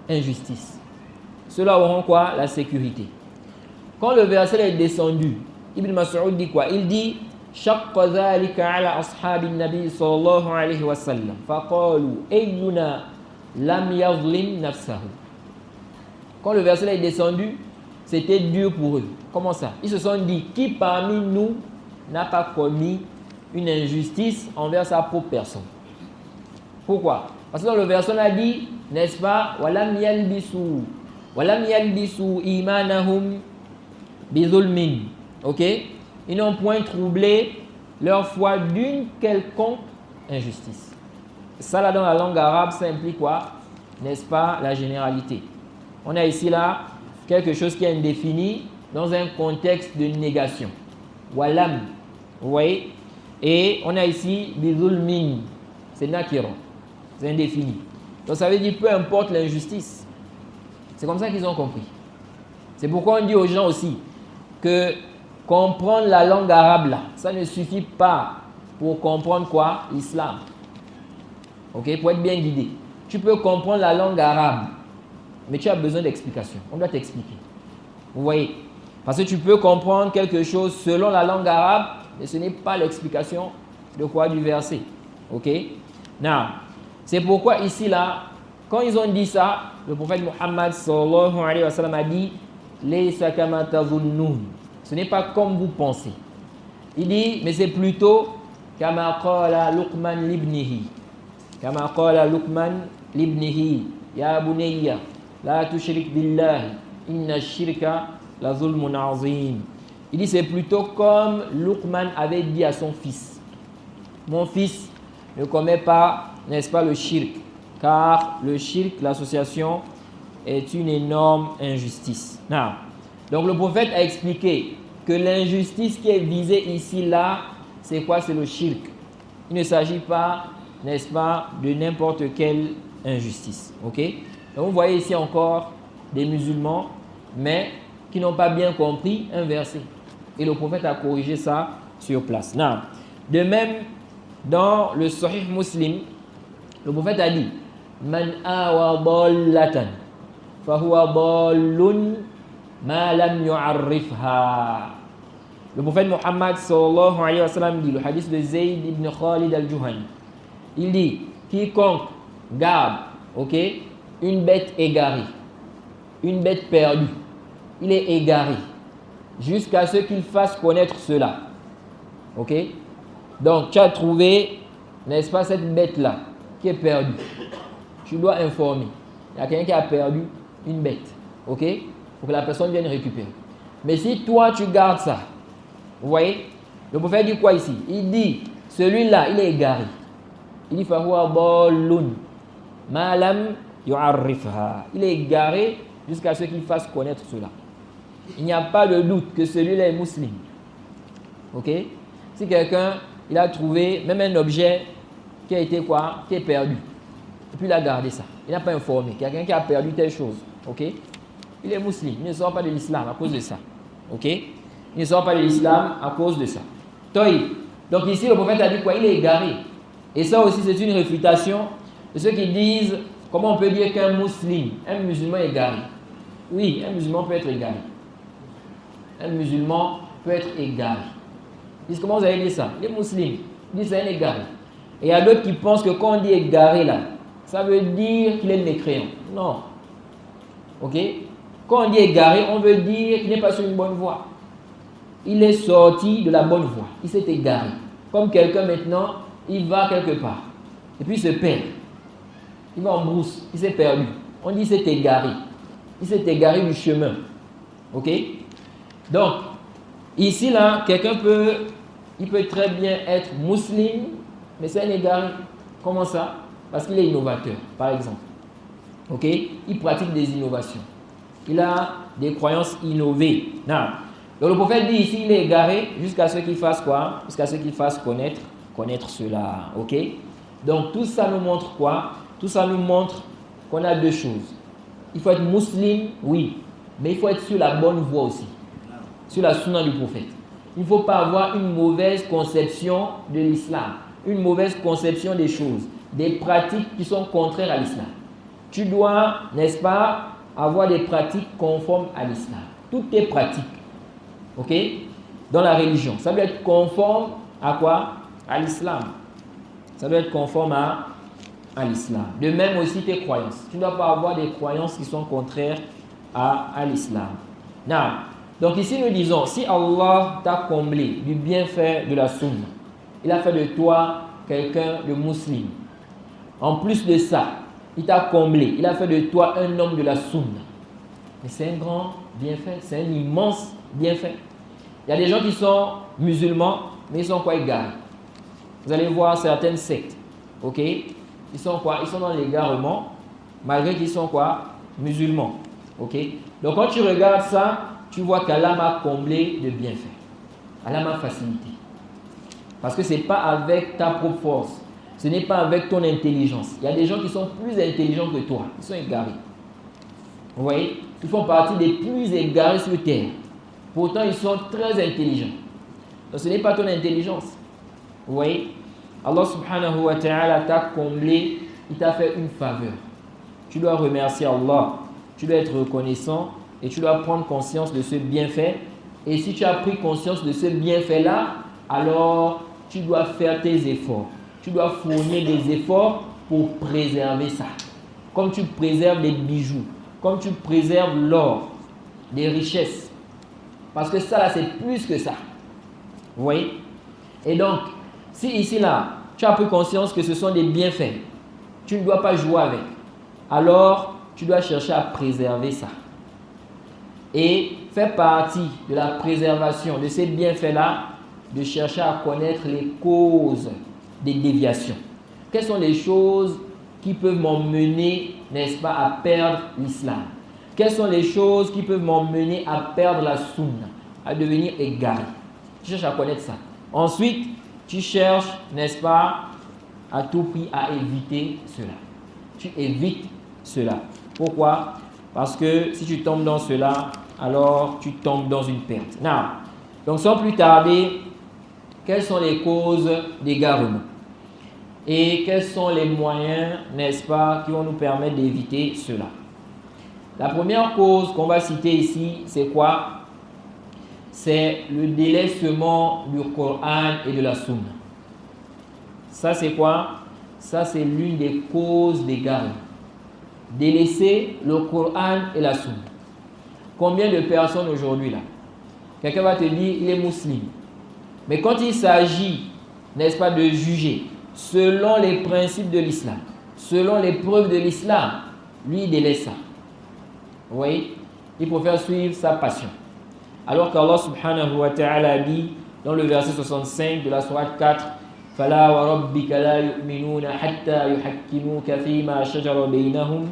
injustice. Ceux-là auront quoi? La sécurité. Quand le verset est descendu, Ibn Mas'ud dit quoi? Il dit Shaqqa dhalika ala ashabi nabi sallallahu alayhi wa sallam faqalu ayyuna lam yazlim nafsahu. Quand le verset est descendu, c'était dur pour eux. Comment ça? Ils se sont dit qui parmi nous n'a pas commis une injustice envers sa propre personne? Pourquoi? Parce que dans le verset on a dit, n'est-ce pas, walam yalbisu imanahum bizulmin. Ok? Ils n'ont point troublé leur foi d'une quelconque injustice. Ça là dans la langue arabe, ça implique quoi? N'est-ce pas, la généralité. On a ici là quelque chose qui est indéfini dans un contexte de négation. Walam. Vous voyez? Et on a ici bizulmin. C'est nakira. C'est indéfini. Donc ça veut dire peu importe l'injustice. C'est comme ça qu'ils ont compris. C'est pourquoi on dit aux gens aussi que comprendre la langue arabe là, ça ne suffit pas pour comprendre quoi? L'islam. Ok? Pour être bien guidé. Tu peux comprendre la langue arabe, mais tu as besoin d'explications. On doit t'expliquer. Vous voyez? Parce que tu peux comprendre quelque chose selon la langue arabe, mais ce n'est pas l'explication de quoi? Du verset. Ok? Now, c'est pourquoi ici là, quand ils ont dit ça, le prophète Muhammad sallallahu alayhi wa sallam a dit Laysa kama tazunnun. Ce n'est pas comme vous pensez. Il dit, mais c'est plutôt kama qala Luqman libnihi. Kama qala Luqman libnihi. Ya bunayya, la tushrik billahi. Inna shirka la zulmun azim. Il dit, c'est plutôt comme Luqman avait dit à son fils. Mon fils, ne commets pas, n'est-ce pas, le shirk. Car le shirk, l'association, est une énorme injustice. Non. Donc le prophète a expliqué que l'injustice qui est visée ici, là, c'est quoi? C'est le shirk. Il ne s'agit pas, n'est-ce pas, de n'importe quelle injustice. Ok? Donc vous voyez ici encore des musulmans, mais qui n'ont pas bien compris un verset. Et le prophète a corrigé ça sur place. Non. De même, dans le Sahih Muslim, le prophète a dit Man awa dallatan fahuwa dallun ma lam yu'arrifha. Le prophète Muhammad sallallahu alayhi wa sallam dit, le hadith de Zayd ibn Khalid al-Juhani, il dit quiconque garde, ok, une bête égarée, une bête perdue, il est égaré jusqu'à ce qu'il fasse connaître cela. Ok? Donc tu as trouvé, n'est-ce pas, cette bête-là qui est perdue. Tu dois informer. Il y a quelqu'un qui a perdu une bête. Ok? Pour que la personne vienne récupérer. Mais si toi tu gardes ça, vous voyez, le prophète dit quoi ici? Il dit, celui-là, il est égaré. Il dit, fahuwa dallun ma lam yu'arrifha. Il est égaré jusqu'à ce qu'il fasse connaître cela. Il n'y a pas de doute que celui-là est musulman. Ok? Si quelqu'un, il a trouvé même un objet qui a été quoi? Qui est perdu. Et puis il a gardé ça. Il n'a pas informé. Quelqu'un qui a perdu telle chose. Ok? Il est musulman. Il ne sort pas de l'islam à cause de ça. Ok? Il ne sort pas de l'islam à cause de ça. Toi, Donc ici, le prophète a dit quoi? Il est égaré. Et ça aussi, c'est une réfutation de ceux qui disent, comment on peut dire qu'un musulman est égaré? Oui, un musulman peut être égaré. Un musulman peut être égaré. Ils disent, comment vous avez dit ça? Les musulmans disent c'est un égaré. Et il y a d'autres qui pensent que quand on dit égaré là, ça veut dire qu'il est mécréant. Non. Ok? Quand on dit égaré, on veut dire qu'il n'est pas sur une bonne voie. Il est sorti de la bonne voie. Il s'est égaré. Comme quelqu'un maintenant, il va quelque part. Et puis il se perd. Il va en brousse. Il s'est perdu. On dit qu'il s'est égaré. Il s'est égaré du chemin. Ok? Donc, ici là, il peut très bien être musulman, mais c'est un égaré. Comment ça? Parce qu'il est innovateur, par exemple. Ok? Il pratique des innovations. Il a des croyances innovées. Non. Donc le prophète dit ici, il est égaré jusqu'à ce qu'il fasse quoi? Jusqu'à ce qu'il fasse connaître cela. Ok? Donc tout ça nous montre quoi? Tout ça nous montre qu'on a deux choses. Il faut être musulman, oui, mais il faut être sur la bonne voie aussi. Sur la sunna du prophète. Il ne faut pas avoir une mauvaise conception de l'islam, une mauvaise conception des choses, des pratiques qui sont contraires à l'islam. Tu dois, n'est-ce pas, avoir des pratiques conformes à l'islam. Toutes tes pratiques, ok, dans la religion, ça doit être conforme à quoi? À l'islam. Ça doit être conforme à l'islam. De même aussi tes croyances. Tu ne dois pas avoir des croyances qui sont contraires à l'islam. Non. Donc ici nous disons, si Allah t'a comblé du bienfait de la sunna, il a fait de toi quelqu'un de musulman. En plus de ça, il t'a comblé, il a fait de toi un homme de la sunna. Mais c'est un grand bienfait, c'est un immense bienfait. Il y a des gens qui sont musulmans, mais ils sont quoi? Égarés. Vous allez voir certaines sectes, ok? Ils sont quoi? Ils sont dans l'égarement, malgré qu'ils sont quoi? Musulmans, ok? Donc quand tu regardes ça, tu vois qu'Allah m'a comblé de bienfaits. Allah m'a facilité. Parce que ce n'est pas avec ta propre force. Ce n'est pas avec ton intelligence. Il y a des gens qui sont plus intelligents que toi. Ils sont égarés. Vous voyez? Ils font partie des plus égarés sur terre. Pourtant, ils sont très intelligents. Donc, ce n'est pas ton intelligence. Vous voyez? Allah subhanahu wa ta'ala t'a comblé. Il t'a fait une faveur. Tu dois remercier Allah. Tu dois être reconnaissant. Et tu dois prendre conscience de ce bienfait. Et si tu as pris conscience de ce bienfait-là, alors tu dois faire tes efforts. Tu dois fournir des efforts pour préserver ça. Comme tu préserves les bijoux, comme tu préserves l'or, les richesses. Parce que ça, là, c'est plus que ça. Vous voyez? Et donc, si ici, là, tu as pris conscience que ce sont des bienfaits, tu ne dois pas jouer avec. Alors, tu dois chercher à préserver ça. Et faire partie de la préservation de ces bienfaits-là, de chercher à connaître les causes des déviations. Quelles sont les choses qui peuvent m'emmener, n'est-ce pas, à perdre l'islam? Quelles sont les choses qui peuvent m'emmener à perdre la sunna, à devenir égaré? Tu cherches à connaître ça. Ensuite, tu cherches, n'est-ce pas, à tout prix à éviter cela. Tu évites cela. Pourquoi? Parce que si tu tombes dans cela, alors tu tombes dans une perte. Donc sans plus tarder, quelles sont les causes d'égarement? Et quels sont les moyens, n'est-ce pas, qui vont nous permettre d'éviter cela? La première cause qu'on va citer ici, c'est quoi? C'est le délaissement du Coran et de la Sunna. Ça, c'est quoi? Ça, c'est l'une des causes d'égarement. Délaisser le Coran et la Sunna. Combien de personnes aujourd'hui là? Quelqu'un va te dire, il est musulman. Mais quand il s'agit, n'est-ce pas, de juger selon les principes de l'islam, selon les preuves de l'islam, lui, il délaisse ça. Vous voyez? Il préfère suivre sa passion. Alors qu'Allah subhanahu wa ta'ala dit dans le verset 65 de la sourate 4, فَلَا وَرَبِّكَ لَا يُؤْمِنُونَ حَتَّى يُحَكِّمُوكَ فِيمَا شَجَرَ بَيْنَهُمْ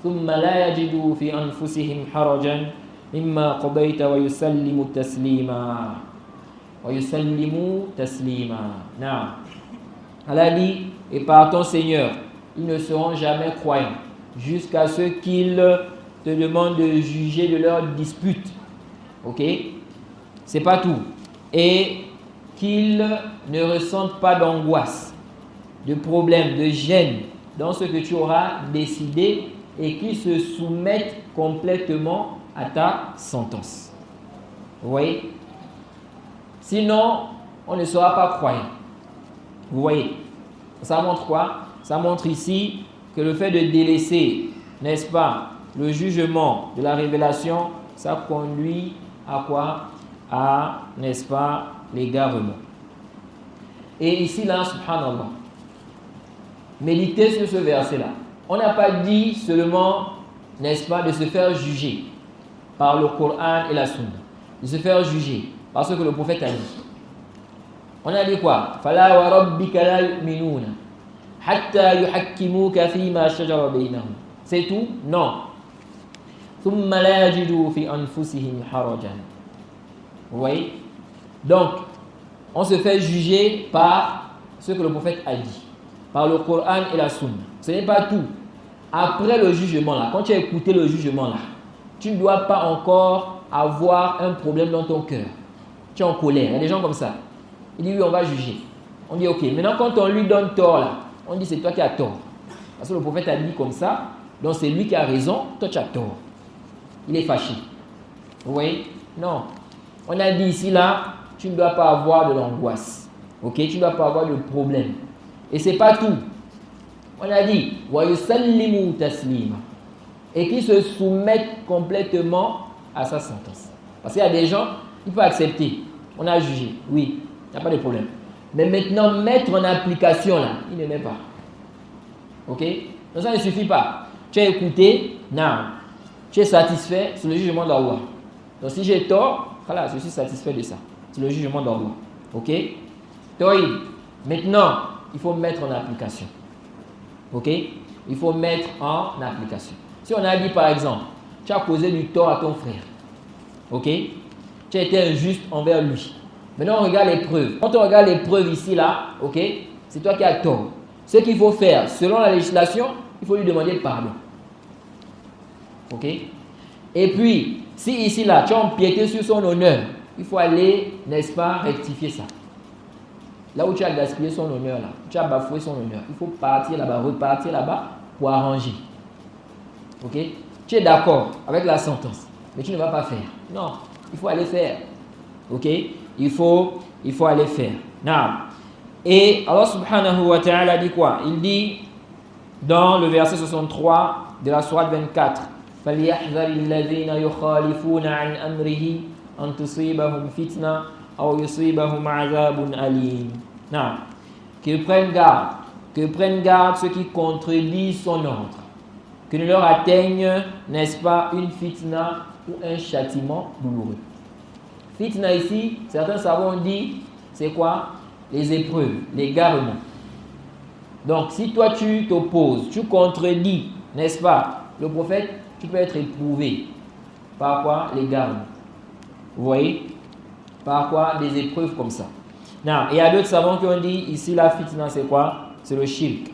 ثُمَّ لَا يَجِدُوا فِي أَنفُسِهِمْ حَرَجًا مِمَّا قَضَيْتَ وَيُسَلِّمُوا تَسْلِيمًا. Non. Allah dit, et par ton Seigneur, ils ne seront jamais croyants jusqu'à ce qu'ils te demandent de juger de leurs disputes. Ok? C'est pas tout. Et qu'ils ne ressentent pas d'angoisse, de problème, de gêne dans ce que tu auras décidé et qu'ils se soumettent complètement à ta sentence. Vous voyez? Sinon, on ne sera pas croyant. Vous voyez? Ça montre quoi? Ça montre ici que le fait de délaisser, n'est-ce pas, le jugement de la révélation, ça conduit à quoi? À, n'est-ce pas, l'égarement. Et ici, là, subhanallah, méditez sur ce verset-là. On n'a pas dit seulement, n'est-ce pas, de se faire juger par le Coran et la Sunna. De se faire juger parce que le prophète a dit. On a dit quoi? Fala wa rabbika la yu'minuna hatta yuhakkimuka fima shajara bainahum. C'est tout? Non. Thumma la yajidu fi anfusihim harajan. Vous voyez? Donc, on se fait juger par ce que le prophète a dit, par le Coran et la Sunna. Ce n'est pas tout. Après le jugement là, quand tu as écouté le jugement là, tu ne dois pas encore avoir un problème dans ton cœur. Tu es en colère. Il y a des gens comme ça. Il dit oui, on va juger. On dit ok. Maintenant, quand on lui donne tort là, on dit c'est toi qui as tort. Parce que le prophète a dit comme ça, donc c'est lui qui a raison, toi tu as tort. Il est fâché. Vous voyez? Non. On a dit ici là, tu ne dois pas avoir de l'angoisse. Ok? Tu ne dois pas avoir de problème. Et ce n'est pas tout. On a dit wa yusallimu taslima. Et qui se soumettent complètement à sa sentence. Parce qu'il y a des gens, il faut accepter. On a jugé, oui, il n'y a pas de problème. Mais maintenant, mettre en application, là, il ne met pas. Ok? Donc ça ne suffit pas. Tu as écouté, non. Tu es satisfait, c'est le jugement d'Allah. Donc si j'ai tort, voilà, je suis satisfait de ça. C'est le jugement d'Allah. Ok? Toi, maintenant, il faut mettre en application. Ok? Il faut mettre en application. Si on a dit par exemple, tu as causé du tort à ton frère, ok? Tu as été injuste envers lui. Maintenant on regarde les preuves. Quand on regarde les preuves ici là, ok? C'est toi qui as tort. Ce qu'il faut faire, selon la législation, il faut lui demander pardon. Ok? Et puis, si ici là, tu as empiété sur son honneur, il faut aller, n'est-ce pas, rectifier ça. Là où tu as gaspillé son honneur là, tu as bafoué son honneur, il faut partir là-bas, repartir là-bas pour arranger. Ok? Tu es d'accord avec la sentence, mais tu ne vas pas faire. Non, il faut aller faire. Ok? Il faut aller faire. Naam. Et Allah subhanahu wa ta'ala dit quoi? Il dit dans le verset 63 de la sourate 24, فَلْيَحْذَرِ الَّذِينَ يُخَالِفُونَ عَنْ أَمْرِهِ أَنْ تُصِيبَهُمْ فِتْنَةٌ أَوْ يُصِيبَهُمْ عَذَابٌ أَلِيمٌ. Naam. Qu'ils prennent garde ceux qui contredisent son ordre. Que ne leur atteigne, n'est-ce pas, une fitna ou un châtiment douloureux. Fitna ici, certains savants dit, c'est quoi? Les épreuves, l'égarement. Donc, si toi tu t'opposes, tu contredis, n'est-ce pas, le prophète, tu peux être éprouvé. Par quoi? L'égarement. Vous voyez? Par quoi? Des épreuves comme ça. Non, il y a d'autres savants qui ont dit, ici la fitna c'est quoi? C'est le shirk.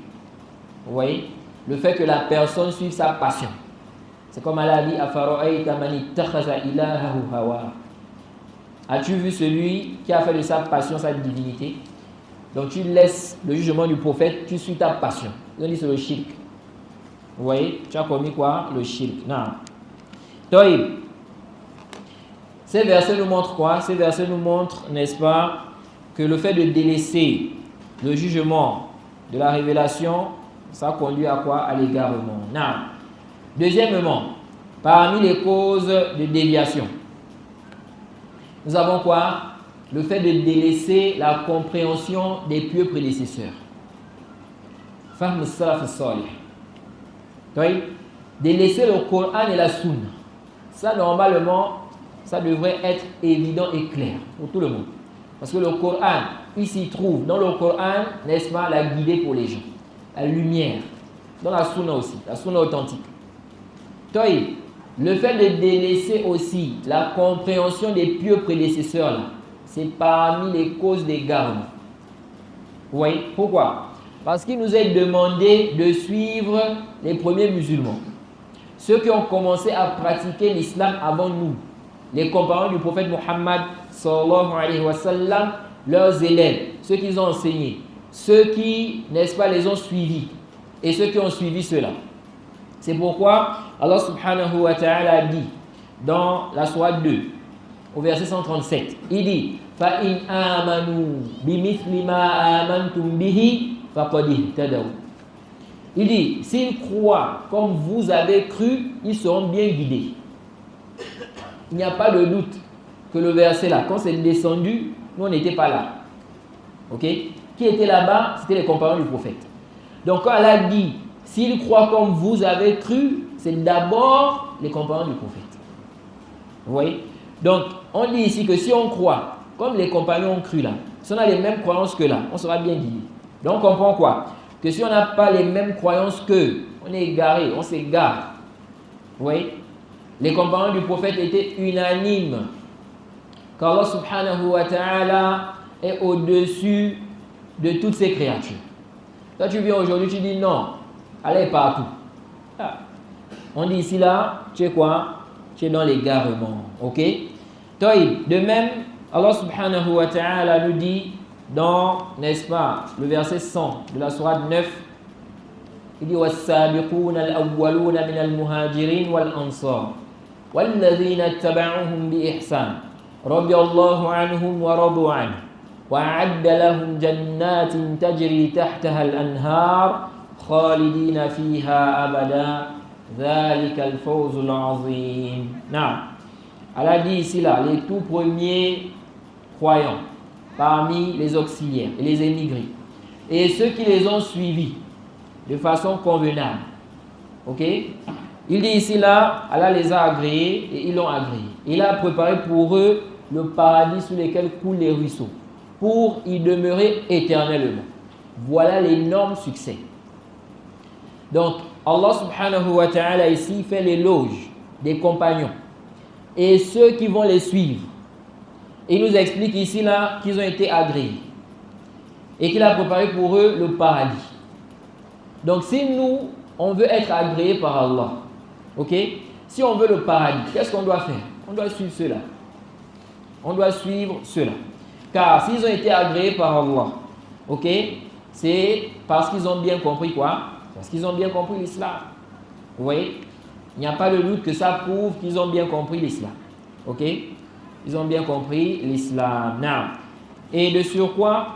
Vous voyez? Le fait que la personne suive sa passion. C'est comme Allah dit, as-tu vu celui qui a fait de sa passion sa divinité? Donc tu laisses le jugement du prophète, tu suis ta passion. Ils ont dit c'est le shirk. Vous voyez? Tu as commis quoi? Le shirk. Non. Toïb. Ces versets nous montrent quoi? Ces versets nous montrent, n'est-ce pas, que le fait de délaisser le jugement de la révélation, ça conduit à quoi? À l'égarement. Non. Deuxièmement, parmi les causes de déviation, nous avons quoi? Le fait de délaisser la compréhension des pieux prédécesseurs. Fahm salaf salih. Délaisser le Coran et la Sunna. Ça, normalement, ça devrait être évident et clair pour tout le monde. Parce que le Coran, il s'y trouve dans le Coran, n'est-ce pas, la guidée pour les gens. La lumière. Dans la Sunna aussi, la Sunna authentique. Le fait de délaisser aussi la compréhension des pieux prédécesseurs, là, c'est parmi les causes d'égarement. Vous voyez? Pourquoi? Parce qu'il nous est demandé de suivre les premiers musulmans. Ceux qui ont commencé à pratiquer l'islam avant nous. Les compagnons du prophète Muhammad sallallahu alayhi wa sallam, leurs élèves, ceux qu'ils ont enseignés, ceux qui, n'est-ce pas, les ont suivis et ceux qui ont suivi cela. C'est pourquoi Allah subhanahu wa ta'ala dit dans la sourate 2, au verset 137, il dit فَإِنْ آمَنُوا بِمِثْلِ مَا آمَنْتُمْ بِهِ فَقَدِ اهْتَدَوْا. Il dit, s'ils croient comme vous avez cru, ils seront bien guidés. Il n'y a pas de doute que le verset là, quand c'est descendu, nous on n'était pas là. Ok? Qui était là-bas? C'était les compagnons du prophète. Donc quand Allah dit, s'ils croient comme vous avez cru, c'est d'abord les compagnons du prophète. Vous voyez? Donc on dit ici que si on croit comme les compagnons ont cru là, si on a les mêmes croyances que là, on sera bien guidé. Donc on comprend quoi? Que si on n'a pas les mêmes croyances qu'eux, on est égaré, on s'égare. Vous voyez? Les compagnons du prophète étaient unanimes qu'Allah subhanahu wa ta'ala est au-dessus de toutes ces créatures. Toi tu viens aujourd'hui, tu dis non, Allah est partout. Ah. On dit ici là, tu es quoi? Tu es dans l'égarement. Ok? De même, Allah subhanahu wa ta'ala nous dit dans, n'est-ce pas, le verset 100 de la sourate 9, il dit وَالسَّابِقُونَ الْأَوَّلُونَ مِنَ الْمُهَاجِرِينَ وَالْأَنصَارِ وَالَّذِينَ اتَّبَعُوهُمْ بِإِحْسَانٍ رَضِيَ اللَّهُ عَنْهُمْ وَرَضُوا عَنْهُ وَأَعَدَّ لَهُمْ جَنَّاتٍ تَجْرِي تَحْتَهَا الْأَنْهَارُ خَالِدِينَ فِيهَا أَبَدًا ذَلِكَ الْفَوْزُ الْعَظِيمُ. Allah dit ici là, les tout premiers croyants parmi les auxiliaires et les émigrés et ceux qui les ont suivis de façon convenable. Ok? Il dit ici là, Allah les a agréés et ils l'ont agréé. Il a préparé pour eux le paradis sous lequel coulent les ruisseaux pour y demeurer éternellement. Voilà l'énorme succès. Donc Allah subhanahu wa ta'ala ici fait l'éloge des compagnons et ceux qui vont les suivre. Il nous explique ici là qu'ils ont été agréés et qu'il a préparé pour eux le paradis. Donc si nous, on veut être agréés par Allah, ok? Si on veut le paradis, qu'est-ce qu'on doit faire? On doit suivre cela. On doit suivre cela. Car s'ils ont été agréés par Allah, ok? C'est parce qu'ils ont bien compris quoi? Parce qu'ils ont bien compris l'islam. Vous voyez? Il n'y a pas de doute que ça prouve qu'ils ont bien compris l'islam. Ok? Ils ont bien compris l'islam. Et de surcroît,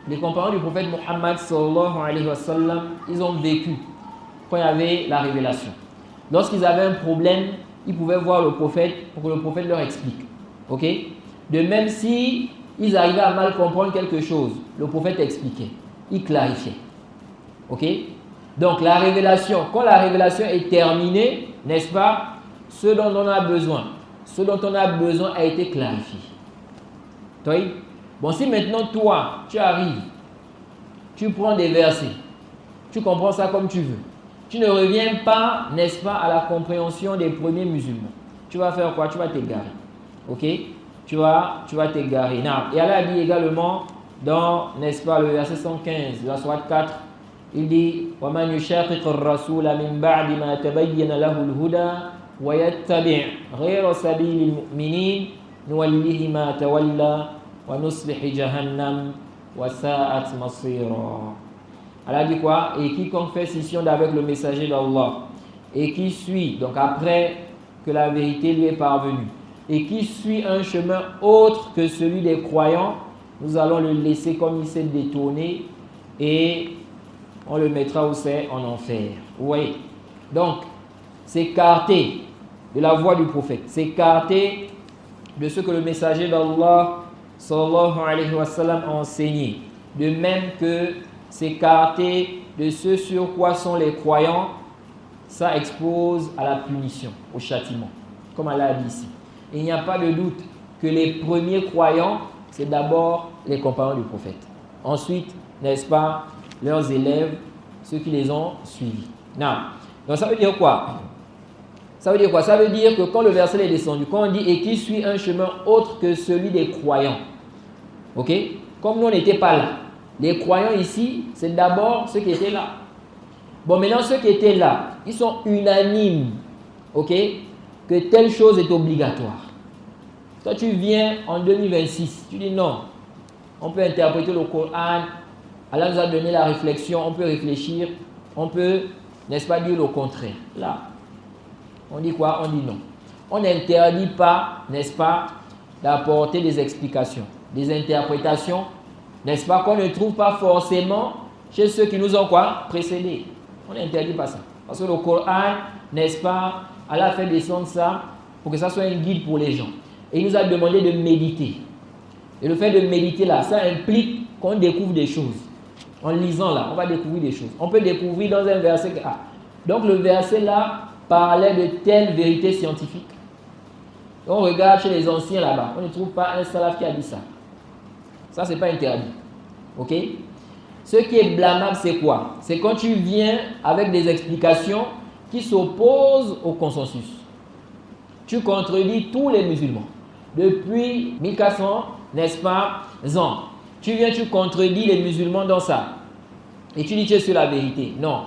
les compagnons du prophète Muhammad sallallahu alayhi wa sallam, ils ont vécu quand il y avait la révélation. Lorsqu'ils avaient un problème, ils pouvaient voir le prophète pour que le prophète leur explique. Ok? De même si ils arrivaient à mal comprendre quelque chose, le prophète expliquait, il clarifiait. Ok? Donc la révélation, quand la révélation est terminée, n'est-ce pas, ce dont on a besoin a été clarifié. Bon, si maintenant toi, tu arrives, tu prends des versets, tu comprends ça comme tu veux, tu ne reviens pas, n'est-ce pas, à la compréhension des premiers musulmans. Tu vas faire quoi? Tu vas t'égarer. Ok? Tu vas t'égarer. Et Allah dit également dans, n'est-ce pas, le verset 115 de la sourate 4, il dit وَمَنْ يُشَاقِقِ الرَّسُولَ مِنْ بَعْدِ مَا تَبَيَّنَ لَهُ الْهُدَى وَيَتَّبِعْ غَيْرَ سَبِيلِ الْمُؤْمِنِينَ نُوَلِّهِ مَا تَوَلَّى وَنُصْلِحِ جَهَنَّمَ وَسَاءَتْ مَصِيرًا. Allah dit quoi? Et quiconque fait scission d'avec le messager d'Allah et qui suit, donc après que la vérité lui est parvenue, et qui suit un chemin autre que celui des croyants, nous allons le laisser comme il s'est détourné et on le mettra où c'est? En enfer. Vous voyez? Donc, s'écarter de la voie du prophète, s'écarter de ce que le messager d'Allah sallallahu alayhi wa sallam a enseigné, de même que s'écarter de ce sur quoi sont les croyants, ça expose à la punition, au châtiment, comme Allah a dit ici. Et il n'y a pas de doute que les premiers croyants, c'est d'abord les compagnons du prophète. Ensuite, n'est-ce pas, leurs élèves, ceux qui les ont suivis. Donc ça veut dire quoi? Ça veut dire quoi? Ça veut dire que quand le verset est descendu, quand on dit « et qui suit un chemin autre que celui des croyants », ok? Comme nous on n'était pas là, les croyants ici, c'est d'abord ceux qui étaient là. Bon, maintenant ceux qui étaient là, ils sont unanimes, ok? Que telle chose est obligatoire. Toi tu viens en 2026, tu dis non, On peut interpréter le Coran. Allah nous a donné la réflexion. On peut réfléchir. On peut, n'est-ce pas, dire le contraire. Là, on dit quoi? On dit non. On n'interdit pas, n'est-ce pas, d'apporter des explications, des interprétations, n'est-ce pas, qu'on ne trouve pas forcément chez ceux qui nous ont quoi? Précédés. On n'interdit pas ça. Parce que le Coran, n'est-ce pas, Allah a fait descendre ça pour que ça soit un guide pour les gens. Et il nous a demandé de méditer. Et le fait de méditer là, ça implique qu'on découvre des choses. En lisant là, on va découvrir des choses. On peut découvrir dans un verset que, donc le verset là parlait de telle vérité scientifique. On regarde chez les anciens là-bas, on ne trouve pas un salaf qui a dit ça. Ça, c'est pas interdit. Ok? Ce qui est blâmable, c'est quoi? C'est quand tu viens avec des explications qui s'opposent au consensus. Tu contredis tous les musulmans. Depuis 1400, n'est-ce pas, ans. Tu viens, tu contredis les musulmans dans ça. Et tu dis que tu es sur la vérité. Non.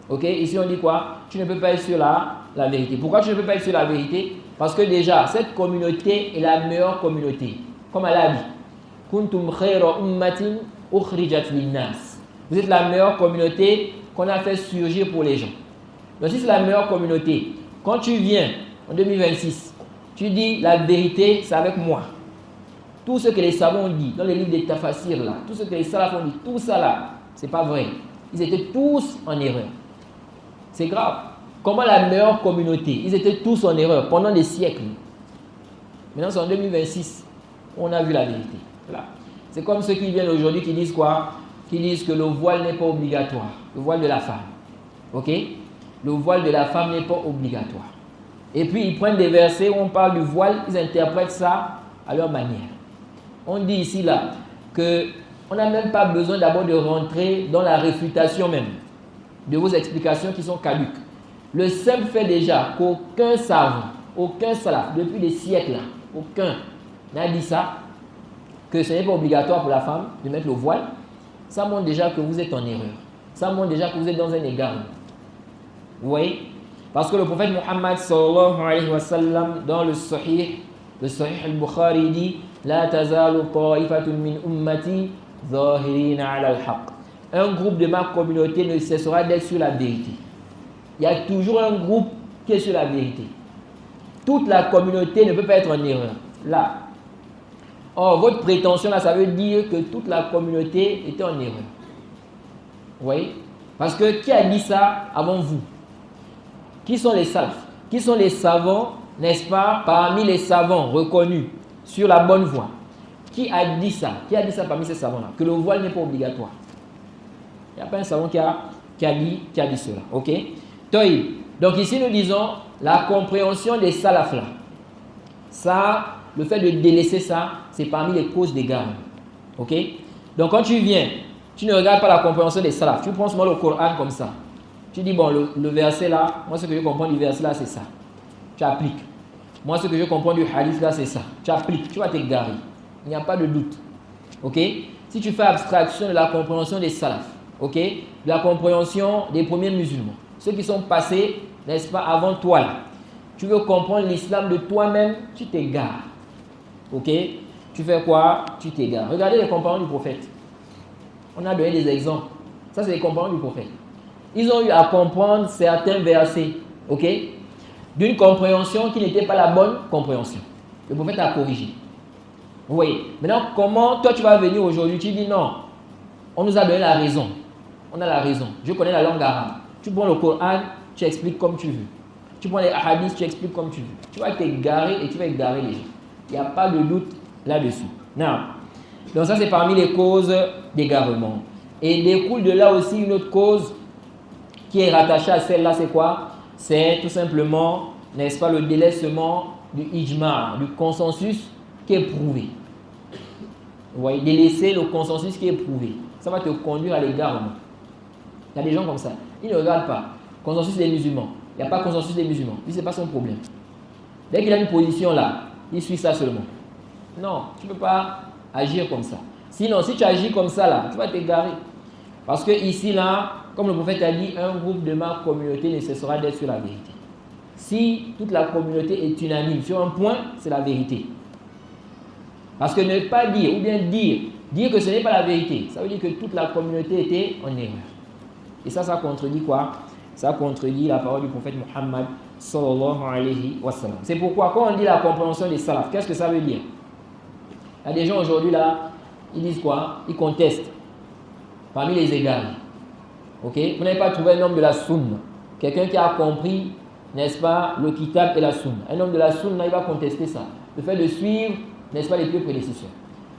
Ok? Ici, on dit quoi? Tu ne peux pas être sur la vérité. Pourquoi tu ne peux pas être sur la vérité? Parce que déjà, cette communauté est la meilleure communauté. Comme Allah a dit, Kuntum khayra ummatin ukhrijat linnas. Vous êtes la meilleure communauté qu'on a fait surgir pour les gens. Donc si c'est la meilleure communauté, quand tu viens en 2026, tu dis la vérité, c'est avec moi. Tout ce que les savants ont dit dans les livres des tafasirs là, tout ce que les salafs ont dit, tout ça là, c'est pas vrai. Ils étaient tous en erreur. C'est grave. Comment la meilleure communauté? Ils étaient tous en erreur pendant des siècles. Maintenant, c'est en 2026 on a vu la vérité. Voilà. C'est comme ceux qui viennent aujourd'hui qui disent quoi? Qui disent que le voile n'est pas obligatoire. Le voile de la femme. Ok? Le voile de la femme n'est pas obligatoire. Et puis, ils prennent des versets où on parle du voile, ils interprètent ça à leur manière. On dit ici, là, qu'on n'a même pas besoin d'abord de rentrer dans la réfutation même de vos explications qui sont caduques. Le simple fait déjà qu'aucun savant, aucun salaf, depuis des siècles, aucun n'a dit ça, que ce n'est pas obligatoire pour la femme de mettre le voile, ça montre déjà que vous êtes en erreur. Ça montre déjà que vous êtes dans un égarement. Vous voyez? Parce que le prophète Muhammad sallallahu alayhi wa sallam, dans le Sahih al-Bukhari, dit La tazalu ta'ifatun min ummati zahirina ala al-haq. Un groupe de ma communauté ne cessera d'être sur la vérité. Il y a toujours un groupe qui est sur la vérité. Toute la communauté ne peut pas être en erreur. Là. Or, votre prétention là, ça veut dire que toute la communauté était en erreur. Vous voyez? Parce que qui a dit ça avant vous? Qui sont les salafs? Qui sont les savants, n'est-ce pas, parmi les savants reconnus sur la bonne voie? Qui a dit ça? Qui a dit ça parmi ces savants-là? Que le voile n'est pas obligatoire. Il n'y a pas un savant qui a dit cela. Ok? Donc ici, nous disons la compréhension des salafs là. Ça, le fait de délaisser ça, c'est parmi les causes d'égarement. Ok? Donc quand tu viens, tu ne regardes pas la compréhension des salafs. Tu prends seulement le Coran comme ça. Tu dis, bon, le verset là, moi ce que je comprends du verset là, c'est ça. Tu appliques. Moi ce que je comprends du hadith là, c'est ça. Tu appliques, tu vas t'égarer. Il n'y a pas de doute. Ok? Si tu fais abstraction de la compréhension des salafs, ok? De la compréhension des premiers musulmans, ceux qui sont passés, n'est-ce pas, avant toi là. Tu veux comprendre l'islam de toi-même, tu t'égares. Ok? Tu fais quoi? Tu t'égares. Regardez les compagnons du prophète. On a donné des exemples. Ça, c'est les compagnons du prophète. Ils ont eu à comprendre certains versets, ok? D'une compréhension qui n'était pas la bonne compréhension. Le prophète a corrigé. Vous voyez? Maintenant, comment toi tu vas venir aujourd'hui? Tu dis non, on nous a donné la raison. On a la raison. Je connais la langue arabe. Tu prends le Coran, tu expliques comme tu veux. Tu prends les hadiths, tu expliques comme tu veux. Tu vas t'égarer et tu vas égarer les gens. Il n'y a pas de doute là-dessus. Non. Donc ça, c'est parmi les causes d'égarement. Et découle de là aussi une autre cause qui est rattachée à celle-là, c'est quoi? C'est tout simplement, n'est-ce pas, le délaissement du ijma, du consensus qui est prouvé. Vous voyez, délaisser le consensus qui est prouvé. Ça va te conduire à l'égarement. Il y a des gens comme ça. Ils ne regardent pas. Consensus des musulmans. Il n'y a pas consensus des musulmans. Lui, ce n'est pas son problème. Dès qu'il a une position là, il suit ça seulement. Non, tu ne peux pas agir comme ça. Sinon, si tu agis comme ça là, tu vas t'égarer. Parce que ici là, comme le prophète a dit, un groupe de ma communauté ne cessera d'être sur la vérité. Si toute la communauté est unanime sur un point, c'est la vérité. Parce que ne pas dire, ou bien dire Dire que ce n'est pas la vérité, ça veut dire que toute la communauté était en erreur. Et ça contredit quoi? Ça contredit la parole du prophète Muhammad sallallahu alayhi wa sallam. C'est pourquoi quand on dit la compréhension des salafs, qu'est-ce que ça veut dire? Il y a des gens aujourd'hui là, ils disent quoi? Ils contestent parmi les égarés. Ok? Vous n'avez pas trouvé un homme de la sunna, quelqu'un qui a compris, n'est-ce pas, le kitab et la sunna. Un homme de la sunna, il va contester ça. Le fait de suivre, n'est-ce pas, les pieux prédécesseurs.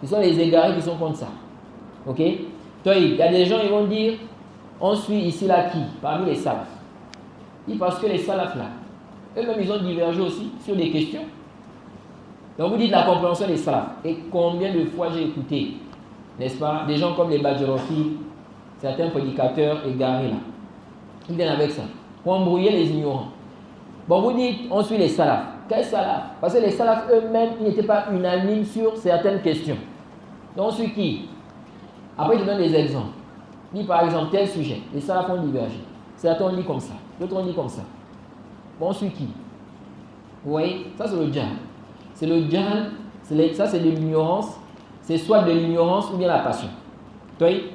Ce sont les égarés qui sont contre ça. Ok? Donc, il y a des gens, ils vont dire, on suit ici là qui? Parmi les salafs. Et parce que les salafs là, eux-mêmes, ils ont divergé aussi sur des questions. Donc, vous dites la compréhension des salafs. Et combien de fois j'ai écouté, n'est-ce pas, des gens comme les badjarophiles, certains prédicateurs égarés là. Ils viennent avec ça. Pour embrouiller les ignorants. Bon, vous dites, on suit les salafs. Quels salafs? Parce que les salafs eux-mêmes, ils n'étaient pas unanimes sur certaines questions. Donc, on suit qui? Après, je donne des exemples. Dit par exemple, tel sujet. Les salafs ont divergé. Certains ont dit comme ça. D'autres ont dit comme ça. Bon, on suit qui? Vous voyez? Ça, c'est le jahl. C'est le jahl. Ça, c'est de l'ignorance. C'est soit de l'ignorance ou bien la passion. Vous voyez?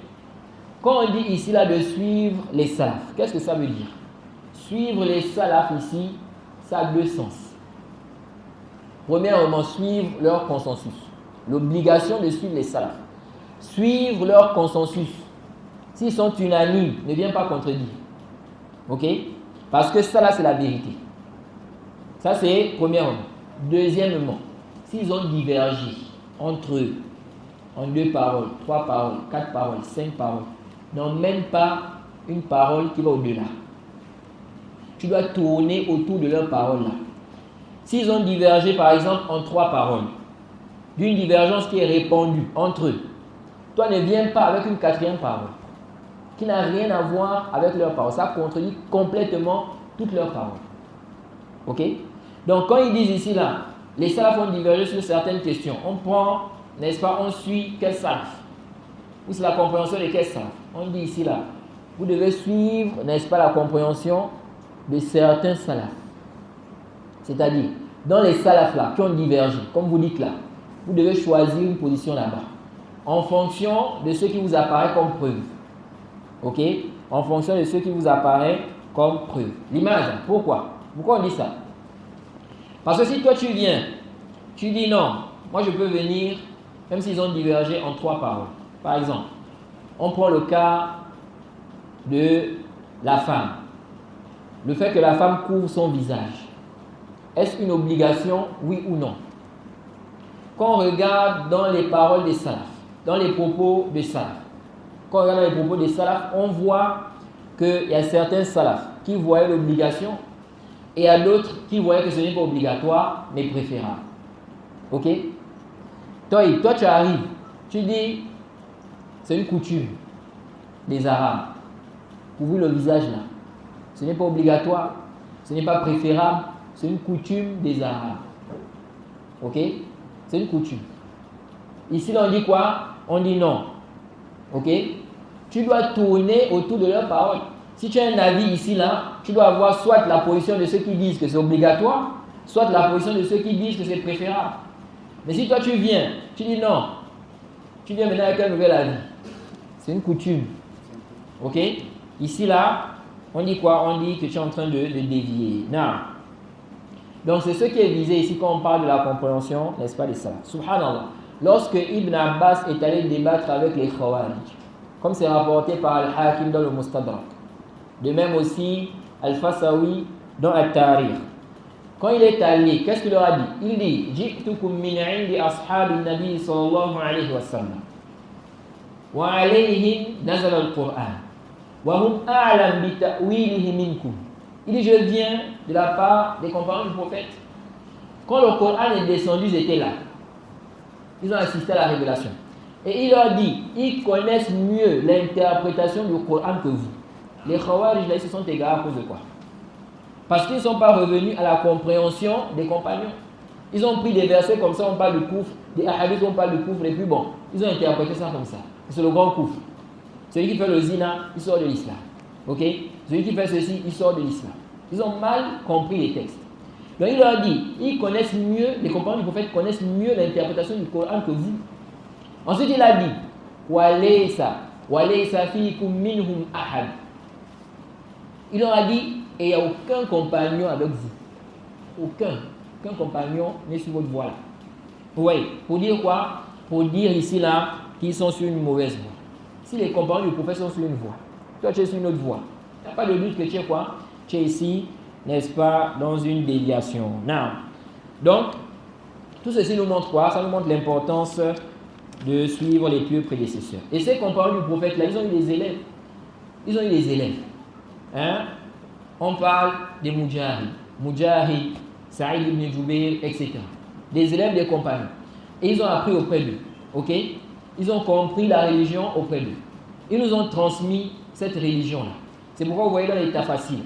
Quand on dit ici là de suivre les salafs, qu'est-ce que ça veut dire? Suivre les salafs ici, ça a deux sens. Premièrement, suivre leur consensus. L'obligation de suivre les salafs. Suivre leur consensus. S'ils sont unanimes, ne viens pas contredire. Ok? Parce que ça là, c'est la vérité. Ça, c'est premièrement. Deuxièmement, s'ils ont divergé entre eux, en 2 paroles, 3 paroles, 4 paroles, 5 paroles, n'emmène pas une parole qui va au-delà. Tu dois tourner autour de leurs paroles là. S'ils ont divergé par exemple en 3 paroles, d'une divergence qui est répandue entre eux, toi ne viens pas avec une 4e parole qui n'a rien à voir avec leurs paroles. Ça contredit complètement toutes leurs paroles. Ok? Donc quand ils disent ici là, les salafs ont divergé sur certaines questions, on prend, n'est-ce pas, on suit quel salaf? Ou c'est la compréhension de quel salaf? On dit ici là, vous devez suivre, n'est-ce pas, la compréhension de certains salafs. C'est-à-dire, dans les salafs là qui ont divergé, comme vous dites là, vous devez choisir une position là-bas, en fonction de ce qui vous apparaît comme preuve. Ok? En fonction de ce qui vous apparaît comme preuve. L'image, pourquoi? Pourquoi on dit ça? Parce que si toi tu viens, tu dis non, moi je peux venir, même s'ils ont divergé en 3 paroles. Par exemple, on prend le cas de la femme. Le fait que la femme couvre son visage. Est-ce une obligation, oui ou non? Quand on regarde dans les paroles des salafs, dans les propos des salafs, quand on regarde dans les propos des salafs, on voit qu'il y a certains salafs qui voyaient l'obligation et il y a d'autres qui voyaient que ce n'est pas obligatoire, mais préférable. Ok? Toi, tu arrives, tu dis, c'est une coutume des Arabes. Couvrir le visage là. Ce n'est pas obligatoire, ce n'est pas préférable, c'est une coutume des Arabes. Ok? C'est une coutume. Ici, là, on dit quoi? On dit non. Ok? Tu dois tourner autour de leurs paroles. Si tu as un avis ici, là, tu dois avoir soit la position de ceux qui disent que c'est obligatoire, soit la position de ceux qui disent que c'est préférable. Mais si toi tu viens, tu dis non, tu viens maintenant avec un nouvel avis. C'est une coutume. Ok? Ici, là, on dit quoi? On dit que tu es en train de dévier. Non. Donc, c'est ce qui est visé ici quand on parle de la compréhension, n'est-ce pas, des salafs. Subhanallah. Lorsque Ibn Abbas est allé débattre avec les Khawarij, comme c'est rapporté par Al-Hakim dans le Mustadrak, de même aussi Al-Fasawi dans Al-Tarikh. Quand il est allé, qu'est-ce qu'il leur a dit? Il dit Ji'tukum min 'indi ashabi nabi sallallahu alayhi wa sallam wa alayhim nazala al-Qur'an wa hum a'lam bi ta'wilihi minkum. Il dit, je viens de la part des compagnons du prophète. Quand le Coran est descendu, ils étaient là. Ils ont assisté à la révélation. Et il leur dit, ils connaissent mieux l'interprétation du Coran que vous. Les Khawarij, là, ils se sont égarés à cause de quoi? Parce qu'ils ne sont pas revenus à la compréhension des compagnons. Ils ont pris des versets comme ça, on parle de coufre, des hadiths, on parle de coufre, et puis bon, ils ont interprété ça comme ça. C'est le grand coufre. Celui qui fait le zina, il sort de l'islam. Ok? Celui qui fait ceci, il sort de l'islam. Ils ont mal compris les textes. Donc il leur dit, ils connaissent mieux, les compagnons du prophète connaissent mieux l'interprétation du Coran que vous. Ensuite il a dit, walaysa fikum minhum ahad. Il leur a dit, et il n'y a aucun compagnon avec vous. Aucun compagnon n'est sur votre voie là. Oui, pour dire quoi? Pour dire ici là qu'ils sont sur une mauvaise voie. Si les compagnons du prophète sont sur une voie, toi tu es sur une autre voie. Il n'y a pas de doute que tu es quoi? Tu es ici, n'est-ce pas, dans une déviation. Non. Donc, tout ceci nous montre quoi? Ça nous montre l'importance de suivre les pieux prédécesseurs. Et ces compagnons du prophète là, ils ont eu des élèves. Ils ont eu des élèves. Hein? On parle des Mujahid, Saïd ibn Jubayr, etc. Des élèves des compagnons. Et ils ont appris auprès d'eux. Ok? Ils ont compris la religion auprès d'eux. Ils nous ont transmis cette religion-là. C'est pourquoi vous voyez dans les tafassirs,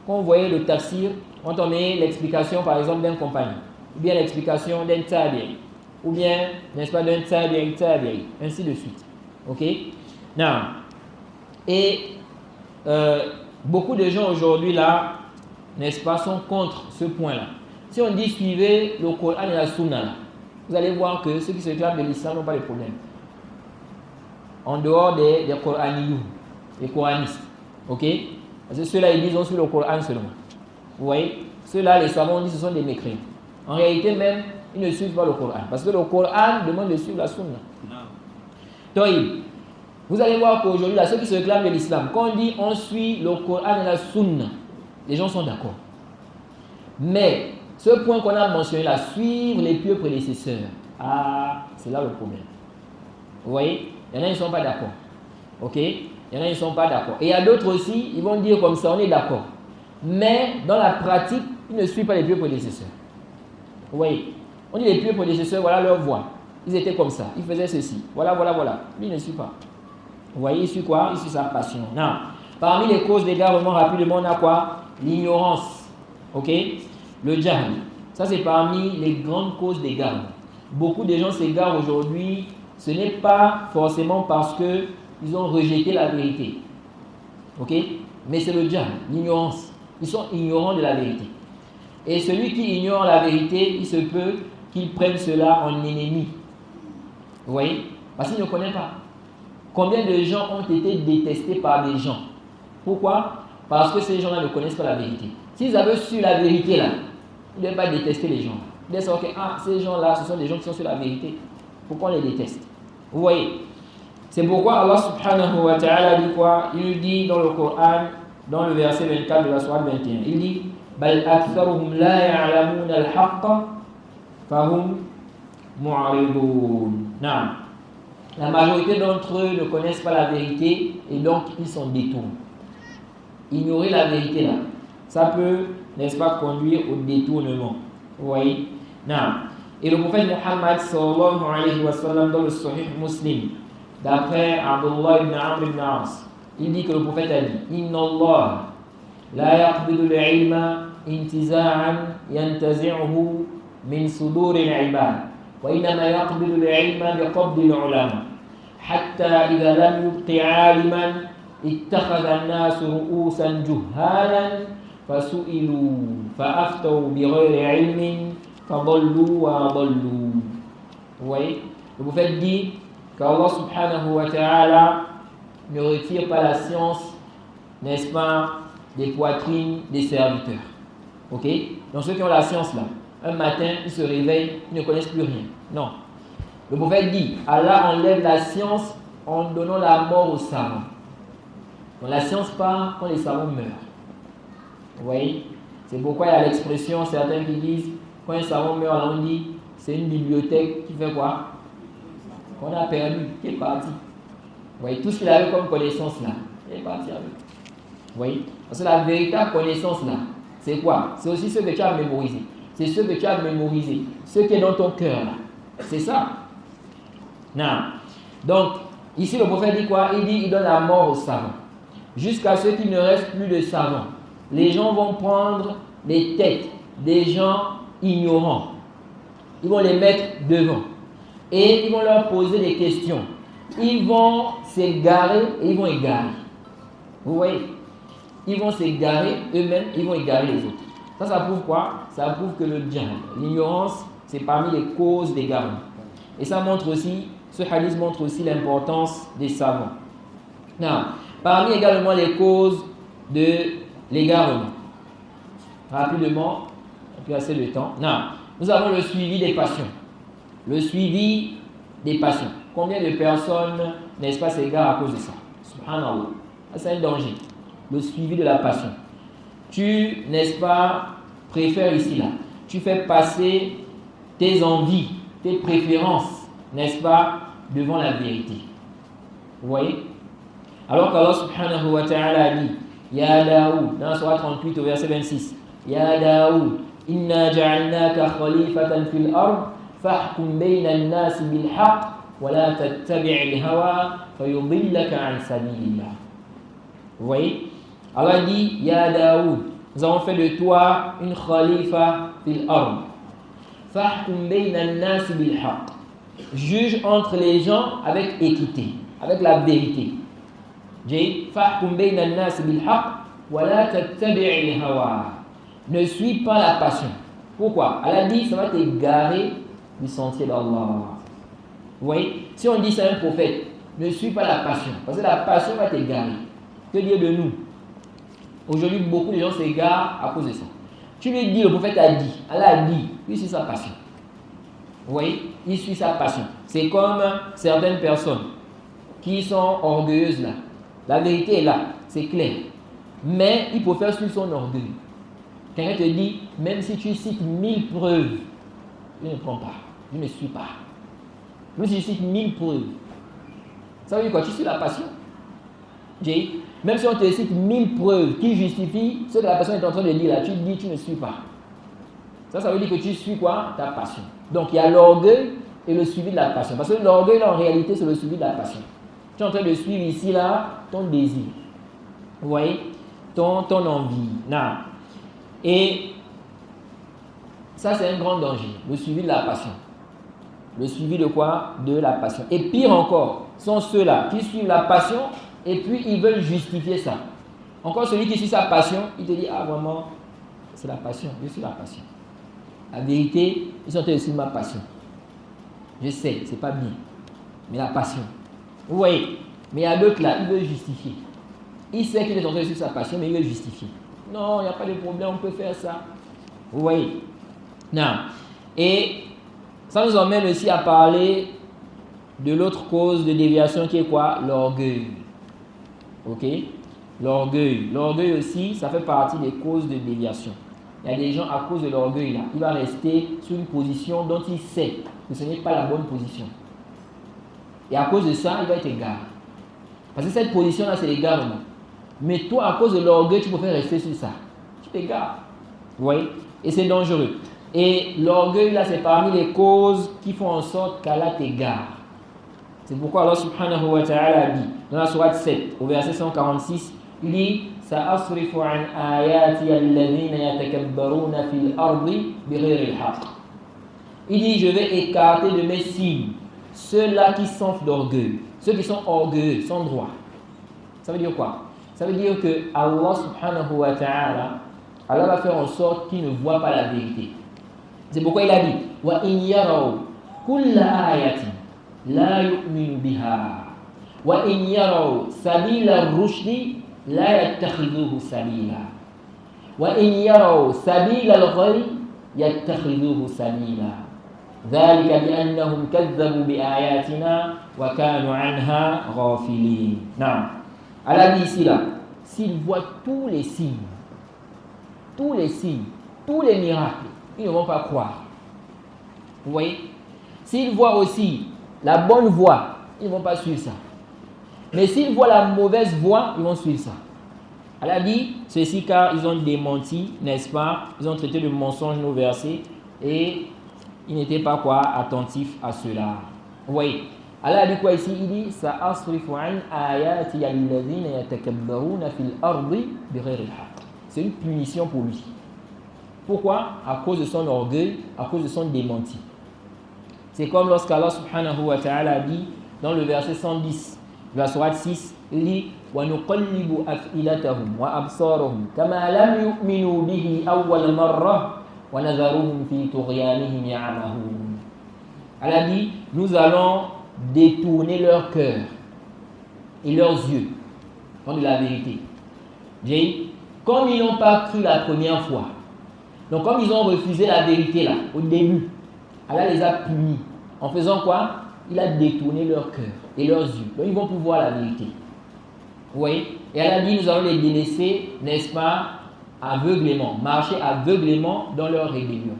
quand vous voyez le tafsir, quand on met l'explication par exemple d'un compagnon, ou bien l'explication d'un tabi'i, ou bien, n'est-ce pas, d'un tabi'i, ainsi de suite. Ok? Non. Et beaucoup de gens aujourd'hui là, n'est-ce pas, sont contre ce point-là. Si on dit suivez le Coran et la Sunna, vous allez voir que ceux qui se clament de l'islam n'ont pas de problème. En dehors des Coraniyous, les Coranistes. Ok? Parce que ceux-là, ils disent on suit le Coran seulement. Vous voyez? Ceux-là, les savants disent ce sont des mécréants. En réalité même, ils ne suivent pas le Coran. Parce que le Coran demande de suivre la Sunna. Donc, vous allez voir qu'aujourd'hui, là, ceux qui se réclament de l'islam, quand on dit on suit le Coran et la Sunna, les gens sont d'accord. Mais, ce point qu'on a mentionné là, suivre les pieux prédécesseurs, c'est là le problème. Vous voyez? Il y en a, ils ne sont pas d'accord. Ok? Il y en a, ils ne sont pas d'accord. Et il y a d'autres aussi, ils vont dire comme ça, on est d'accord. Mais, dans la pratique, ils ne suivent pas les pieux prédécesseurs. Vous voyez? On dit les pieux prédécesseurs, voilà leur voie. Ils étaient comme ça, ils faisaient ceci. Voilà. Lui, il ne suit pas. Vous voyez, il suit quoi? Il suit sa passion. Non. Parmi les causes d'égarement, rapidement, on a quoi? L'ignorance. Ok? Le jahl. Ça, c'est parmi les grandes causes d'égarement. Beaucoup de gens s'égarent aujourd'hui. Ce n'est pas forcément parce qu'ils ont rejeté la vérité. Ok? Mais c'est le jahl, l'ignorance. Ils sont ignorants de la vérité. Et celui qui ignore la vérité, il se peut qu'il prenne cela en ennemi. Vous voyez? Parce qu'il ne connaît pas. Combien de gens ont été détestés par des gens? Pourquoi? Parce que ces gens-là ne connaissent pas la vérité. S'ils avaient su la vérité là, ils ne devaient pas détester les gens. Ils devaient savoir que ces gens-là, ce sont des gens qui sont sur la vérité. Pourquoi on les déteste? Vous voyez? C'est pourquoi Allah subhanahu wa ta'ala dit quoi? Il dit dans le Coran, dans le verset 24 de la sourate 21, il dit بل أكثرهم لا يعلمون الحق فهم معرضون. Non. La majorité d'entre eux ne connaissent pas la vérité et donc ils sont détournés. Ignorer la vérité là, ça peut, n'est-ce pas, conduire au détournement. Vous voyez? Non. Et le prophète Muhammad sallallahu alayhi wa sallam dans le Sahih Muslim, d'après Abdullah ibn Amr ibn As, il dit que le prophète a dit Inna Allah la yaqbidu al-ilma intiza'an yantazi'uhu min sudur al-ibad wa innama yaqbidu al-ilma biqabdi al-ulama hatta idha lam yubqi 'aliman ittakhadha an-nas ru'usan juhalan fasu'ilu fa'aftaw bighayri 'ilmin fadallu wa adallu. Vous voyez? Le prophète dit qu'Allah subhanahu wa ta'ala ne retire pas la science, n'est-ce pas, des poitrines des serviteurs. Ok? Donc ceux qui ont la science là, un matin, ils se réveillent, ils ne connaissent plus rien. Non. Le prophète dit, Allah enlève la science en donnant la mort aux savants. Donc la science part quand les savants meurent. Vous voyez? C'est pourquoi il y a l'expression, certains qui disent, quand un savant meurt, là, on dit, c'est une bibliothèque qui fait quoi? Qu'on a perdu, qui est parti. Vous voyez, tout ce qu'il avait comme connaissance là, il est parti avec. Vous voyez? Parce que la véritable connaissance là, c'est quoi? C'est aussi ce que tu as mémorisé. C'est ce que tu as mémorisé. Ce qui est dans ton cœur là. C'est ça. Non. Donc, ici le prophète dit quoi? Il dit, il donne la mort aux savants. Jusqu'à ce qu'il ne reste plus de savants. Les gens vont prendre les têtes des gens ignorants. Ils vont les mettre devant. Et ils vont leur poser des questions. Ils vont s'égarer et ils vont égarer. Vous voyez? Ils vont s'égarer eux-mêmes, ils vont égarer les autres. Ça prouve quoi? Ça prouve que le djihad, l'ignorance, c'est parmi les causes d'égarement. Et ça montre aussi Ce hadith montre aussi l'importance des savants. Now, parmi également les causes de l'égarement. Rapidement, on a plus assez de temps. Now, nous avons le suivi des passions. Le suivi des passions. Combien de personnes, n'est-ce pas, s'égarent à cause de ça? Subhanallah. C'est un danger. Le suivi de la passion. Tu, n'est-ce pas, préfères ici, là. Tu fais passer tes envies, tes préférences, n'est-ce pas, devant la vérité. Vous voyez? Alors qu'Allah subhanahu wa ta'ala a dit, Ya Daoud, dans la Surah 38 au verset 26, Ya Daoud, inna ja'alnaka khalifatan fil ard, fahkum bayna an-nas bil haqq, wa la tattabi' al-hawa, fayudillaka an sabilillah. Vous voyez? Allah dit, Ya Daoud, nous avons fait de toi une khalifa fil ard. Fahkum bayna an-nas bil haqq. Juge entre les gens avec équité, avec la vérité. Fahkum bayna an-nas bil haqq wa la tattabi' al-hawa. Ne suis pas la passion. Pourquoi? Allah dit, ça va t'égarer du sentier d'Allah. Vous voyez? Si on dit ça à un prophète, ne suis pas la passion, parce que la passion va t'égarer. Que dire de nous? Aujourd'hui, beaucoup de gens s'égarent à cause de ça. Tu lui dis, le prophète a dit, Allah a dit, lui suit sa passion. Vous voyez? Il suit sa passion. C'est comme certaines personnes qui sont orgueilleuses là. La vérité est là, c'est clair. Mais il préfère suivre son orgueil. Quelqu'un te dit, même si tu cites 1000 preuves, je ne prends pas, je ne suis pas. Même si je cite 1000 preuves, ça veut dire quoi? Tu suis la passion. Même si on te cite 1000 preuves qui justifient ce que la personne est en train de dire là, tu dis tu ne suis pas. Ça veut dire que tu suis quoi? Ta passion. Donc il y a l'orgueil et le suivi de la passion. Parce que l'orgueil là, en réalité c'est le suivi de la passion. Tu es en train de suivre ici là ton désir. Vous voyez? Ton envie. Non. Et ça c'est un grand danger. Le suivi de la passion. Le suivi de quoi? De la passion. Et pire encore, sont ceux-là qui suivent la passion et puis ils veulent justifier ça. Encore celui qui suit sa passion, il te dit, ah vraiment, c'est la passion, je suis la passion. La vérité, ils sont en train de suivre ma passion. Je sais, c'est pas bien, mais la passion. Vous voyez, mais il y a d'autres là, ils veulent justifier. Il sait qu'il est en train de suivre sa passion, mais il veut justifier. Non, il n'y a pas de problème, on peut faire ça. Vous voyez? Non. Et ça nous emmène aussi à parler de l'autre cause de déviation qui est quoi? L'orgueil. Ok? L'orgueil. L'orgueil aussi, ça fait partie des causes de déviation. Il y a des gens, à cause de l'orgueil, là, il va rester sur une position dont il sait que ce n'est pas la bonne position. Et à cause de ça, il va être égaré. Parce que cette position-là, c'est l'égarement. Mais toi, à cause de l'orgueil, tu préfères rester sur ça. Tu t'égares. Vous voyez? Et c'est dangereux. Et l'orgueil, là, c'est parmi les causes qui font en sorte qu'Allah t'égare. C'est pourquoi Allah subhanahu wa ta'ala dit, dans la sourate 7, au verset 146, il dit سَأَصْرِفُ عَنْ آيَاتِيَ الَّذِينَ يَتَكَبَّرُونَ فِي الْأَرْضِ بِغَيْرِ الْحَقِّ. Il dit, je vais écarter de mes signes ceux-là qui s'enflent d'orgueil, ceux qui sont orgueilleux, sans droit. Ça veut dire quoi? Ça veut dire que Allah subhanahu wa ta'ala, Allah va faire en sorte qu'ils ne voient pas la vérité. C'est pourquoi il a dit وَإِنْ يَرَوْا كُلَّ آيَةٍ لَا يُؤْمِنُ بِهَا وَإِنْ يَرَوْا سَبِيلَ الرُّشْدِ لَا يَتَّخِذُوهُ سَبِيلًا وَإِنْ يَرَوْا سَبِيلَ الْغَيِّ يَتَّخِذُوهُ سَبِيلًا ذَلِكَ بِأَنَّهُمْ كَذَّبُوا بِآيَاتِنَا وَكَانُوا عَنْهَا غَافِلِينَ. Non. Allah dit ici là, s'ils voient tous les signes, tous les miracles, ils ne vont pas croire. Vous voyez? S'ils voient aussi la bonne voie, ils ne vont pas suivre ça. Mais s'ils voient la mauvaise voie, ils vont suivre ça. Elle a dit ceci car ils ont démenti, n'est-ce pas? Ils ont traité de mensonges nos versets et ils n'étaient pas quoi? Attentifs à cela. Vous voyez? Allah a dit quoi ici? Il dit Sa'asrifu an ayati alladhina yatakabbaruna fil ardi bighayri al-haqq. C'est une punition pour lui. Pourquoi? À cause de son orgueil, à cause de son démenti. C'est comme lorsqu'Allah subhanahu wa ta'ala dit dans le verset 110 de la sourate 6, il dit wa nuqallibu af'ilatahum wa absarahum kama lam yu'minu bihi awwal marra wa nadharuhum fi tughyanihim ya'mahun. Allah dit nous allons détourné leur cœur et leurs yeux de la vérité. Comme ils n'ont pas cru la première fois, donc comme ils ont refusé la vérité là, au début, Allah les a punis. En faisant quoi? Il a détourné leur cœur et leurs yeux. Donc ils vont plus voir la vérité. Vous voyez? Et Allah dit, nous allons les délaisser, n'est-ce pas, aveuglément, marcher aveuglément dans leur rébellion.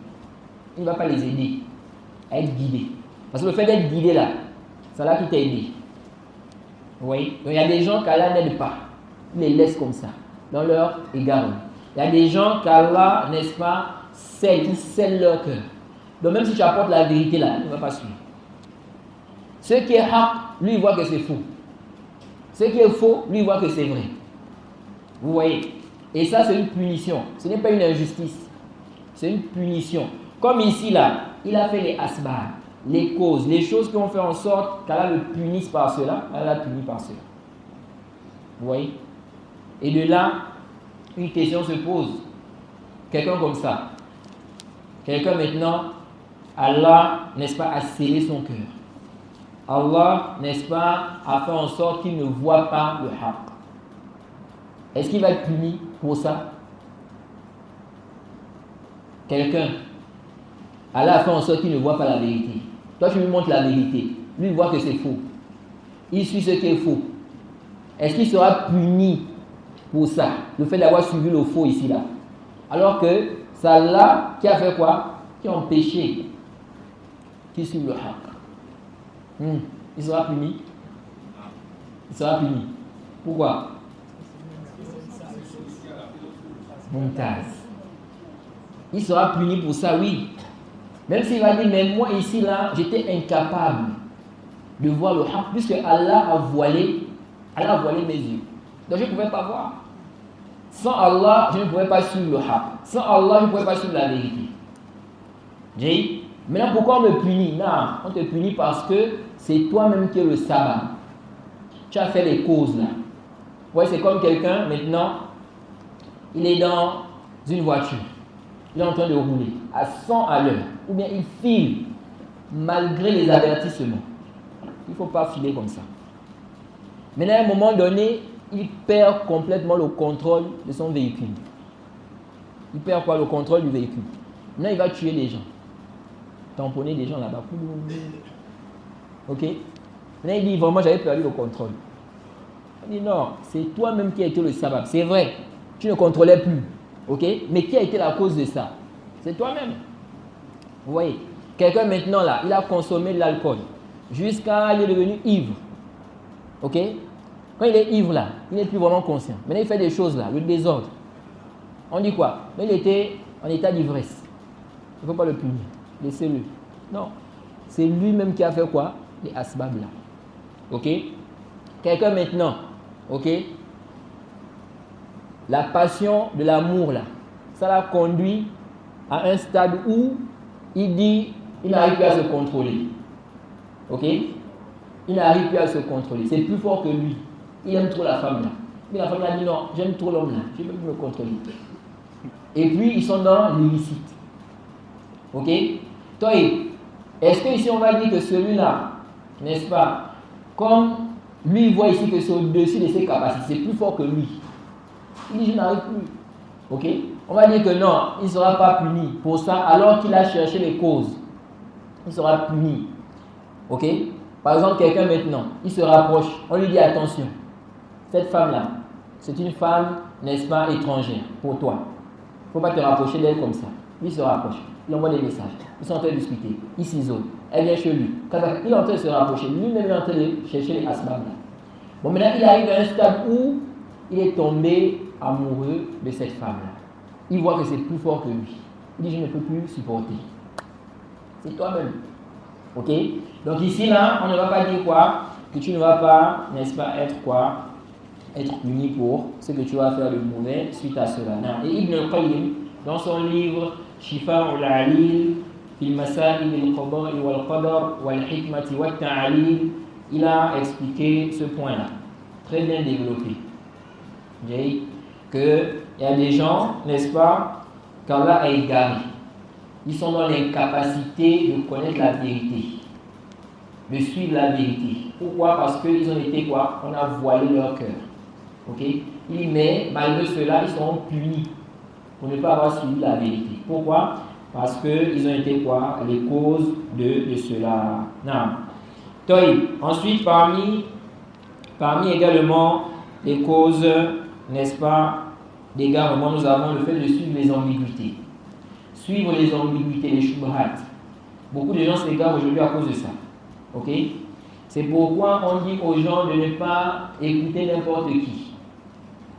Il ne va pas les aider à être guidés. Parce que le fait d'être guidé là, c'est là qui t'a aidé. Vous voyez? Donc il y a des gens qu'Allah n'aide pas. Il les laisse comme ça, dans leur égarement. Il y a des gens qu'Allah, n'est-ce pas, qui scellent leur cœur. Donc même si tu apportes la vérité là, il ne va pas suivre. Ce qui est haq, lui il voit que c'est faux. Ce qui est faux, lui il voit que c'est vrai. Vous voyez? Et ça c'est une punition. Ce n'est pas une injustice. C'est une punition. Comme ici là, il a fait les asbab, les causes, les choses qui ont fait en sorte qu'Allah le punisse par cela, Allah l'a puni par cela. Vous voyez? Et de là, une question se pose. Quelqu'un comme ça, quelqu'un maintenant, Allah, n'est-ce pas, a scellé son cœur. Allah, n'est-ce pas, a fait en sorte qu'il ne voit pas le haq. Est-ce qu'il va être puni pour ça? Quelqu'un, Allah a fait en sorte qu'il ne voit pas la vérité. Toi, tu lui montres la vérité. Lui, il voit que c'est faux. Il suit ce qui est faux. Est-ce qu'il sera puni pour ça? Le fait d'avoir suivi le faux ici, là. Alors que c'est Allah qui a fait quoi? Qui a empêché qu'il suive le haq. Il sera puni. Il sera puni. Pourquoi? Mumtaz. Il sera puni pour ça, oui. Même s'il va dire, mais moi ici, là, j'étais incapable de voir le haq, puisque Allah a voilé mes yeux. Donc je ne pouvais pas voir. Sans Allah, je ne pouvais pas suivre le haq. Sans Allah, je ne pouvais pas suivre la vérité. Maintenant, pourquoi on me punit? Non, on te punit parce que c'est toi-même qui es le sabbat. Tu as fait les causes là. Ouais, c'est comme quelqu'un, maintenant, il est dans une voiture. Il est en train de rouler à 100 à l'heure. Ou bien il file malgré les avertissements. Il ne faut pas filer comme ça. Maintenant, à un moment donné, il perd complètement le contrôle de son véhicule. Il perd quoi? Le contrôle du véhicule. Maintenant, il va tuer les gens. Tamponner des gens là-bas. Ok? Maintenant, il dit vraiment, j'avais perdu le contrôle. Il dit non, c'est toi-même qui as été le sabbat. C'est vrai, tu ne contrôlais plus. Ok? Mais qui a été la cause de ça? C'est toi-même. Vous voyez? Quelqu'un maintenant là, il a consommé de l'alcool jusqu'à il est devenu ivre. Ok? Quand il est ivre là, il n'est plus vraiment conscient. Maintenant il fait des choses là, le désordre. On dit quoi? Mais il était en état d'ivresse. Il ne faut pas le punir. Laissez-le. Non. C'est lui-même qui a fait quoi? Les asbab là. Ok? Quelqu'un maintenant, ok? La passion de l'amour là, ça l'a conduit à un stade où il dit, il n'arrive plus à se contrôler. Ok? Il n'arrive plus à se contrôler. C'est plus fort que lui. Il aime trop la femme là. Mais la femme a dit non, j'aime trop l'homme là. Je ne peux plus me contrôler. Et puis ils sont dans l'illicite. Ok? Toi, est-ce que ici on va dire que celui-là, n'est-ce pas, comme lui il voit ici que c'est au-dessus de ses capacités, c'est plus fort que lui. Il dit je n'arrive plus. Ok? On va dire que non, il ne sera pas puni pour ça alors qu'il a cherché les causes. Il sera puni. Ok? Par exemple, quelqu'un maintenant, il se rapproche, on lui dit attention, cette femme-là, c'est une femme, n'est-ce pas, étrangère pour toi. Il ne faut pas te rapprocher d'elle comme ça. Lui il se rapproche, il envoie des messages, ils sont en train de discuter, il s'isole, elle vient chez lui. Quand il est en train de se rapprocher, lui-même est en train de chercher les asbab-là. Bon, maintenant il arrive à un stade où il est tombé amoureux de cette femme-là. Il voit que c'est plus fort que lui. Il dit je ne peux plus supporter. C'est toi-même. Ok? Donc ici, là, on ne va pas dire quoi? Que tu ne vas pas, n'est-ce pas, être quoi? Être puni pour ce que tu vas faire de mauvais suite à cela. Et Ibn al-Qayyim, dans son livre Shifa al-Alil, Fil Masail al-Qada'i wal-Qadar wal-Hikmati wal-Ta'alil, il a expliqué ce point-là, très bien développé. Qu'il y a des gens, n'est-ce pas, qu'Allah a égaré. Ils sont dans l'incapacité de connaître la vérité. de suivre la vérité. Pourquoi? Parce qu'ils ont été quoi? On a voilé leur cœur. Ok? Il dit, mais malgré cela, ils seront punis pour ne pas avoir suivi la vérité. Pourquoi? Parce qu'ils ont été quoi? Les causes de cela. Non. Ensuite, parmi également les causes, n'est-ce pas, d'égarement, nous avons le fait de suivre les ambiguïtés. Suivre les ambiguïtés, les shubhat. Beaucoup de gens s'égarent aujourd'hui à cause de ça. Ok? C'est pourquoi on dit aux gens de ne pas écouter n'importe qui.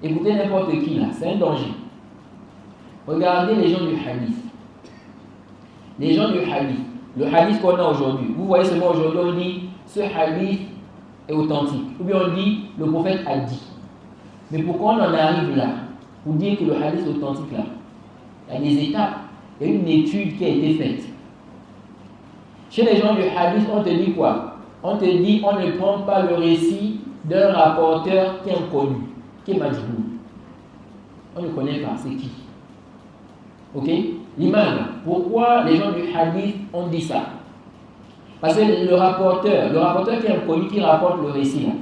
Écouter n'importe qui là, c'est un danger. Regardez les gens du hadith. Les gens du hadith. Le hadith qu'on a aujourd'hui. Vous voyez seulement aujourd'hui, on dit ce hadith est authentique. Ou bien on dit le prophète a dit. Mais pourquoi on en arrive là? Pour dire que le hadith est authentique là. Il y a des étapes. Il y a une étude qui a été faite. Chez les gens du hadith, on te dit quoi? On te dit on ne prend pas le récit d'un rapporteur qui est inconnu, qui est majboul. On ne connaît pas, c'est qui? Ok? L'imam. Pourquoi les gens du hadith ont dit ça? Parce que le rapporteur qui est inconnu, qui rapporte le récit là,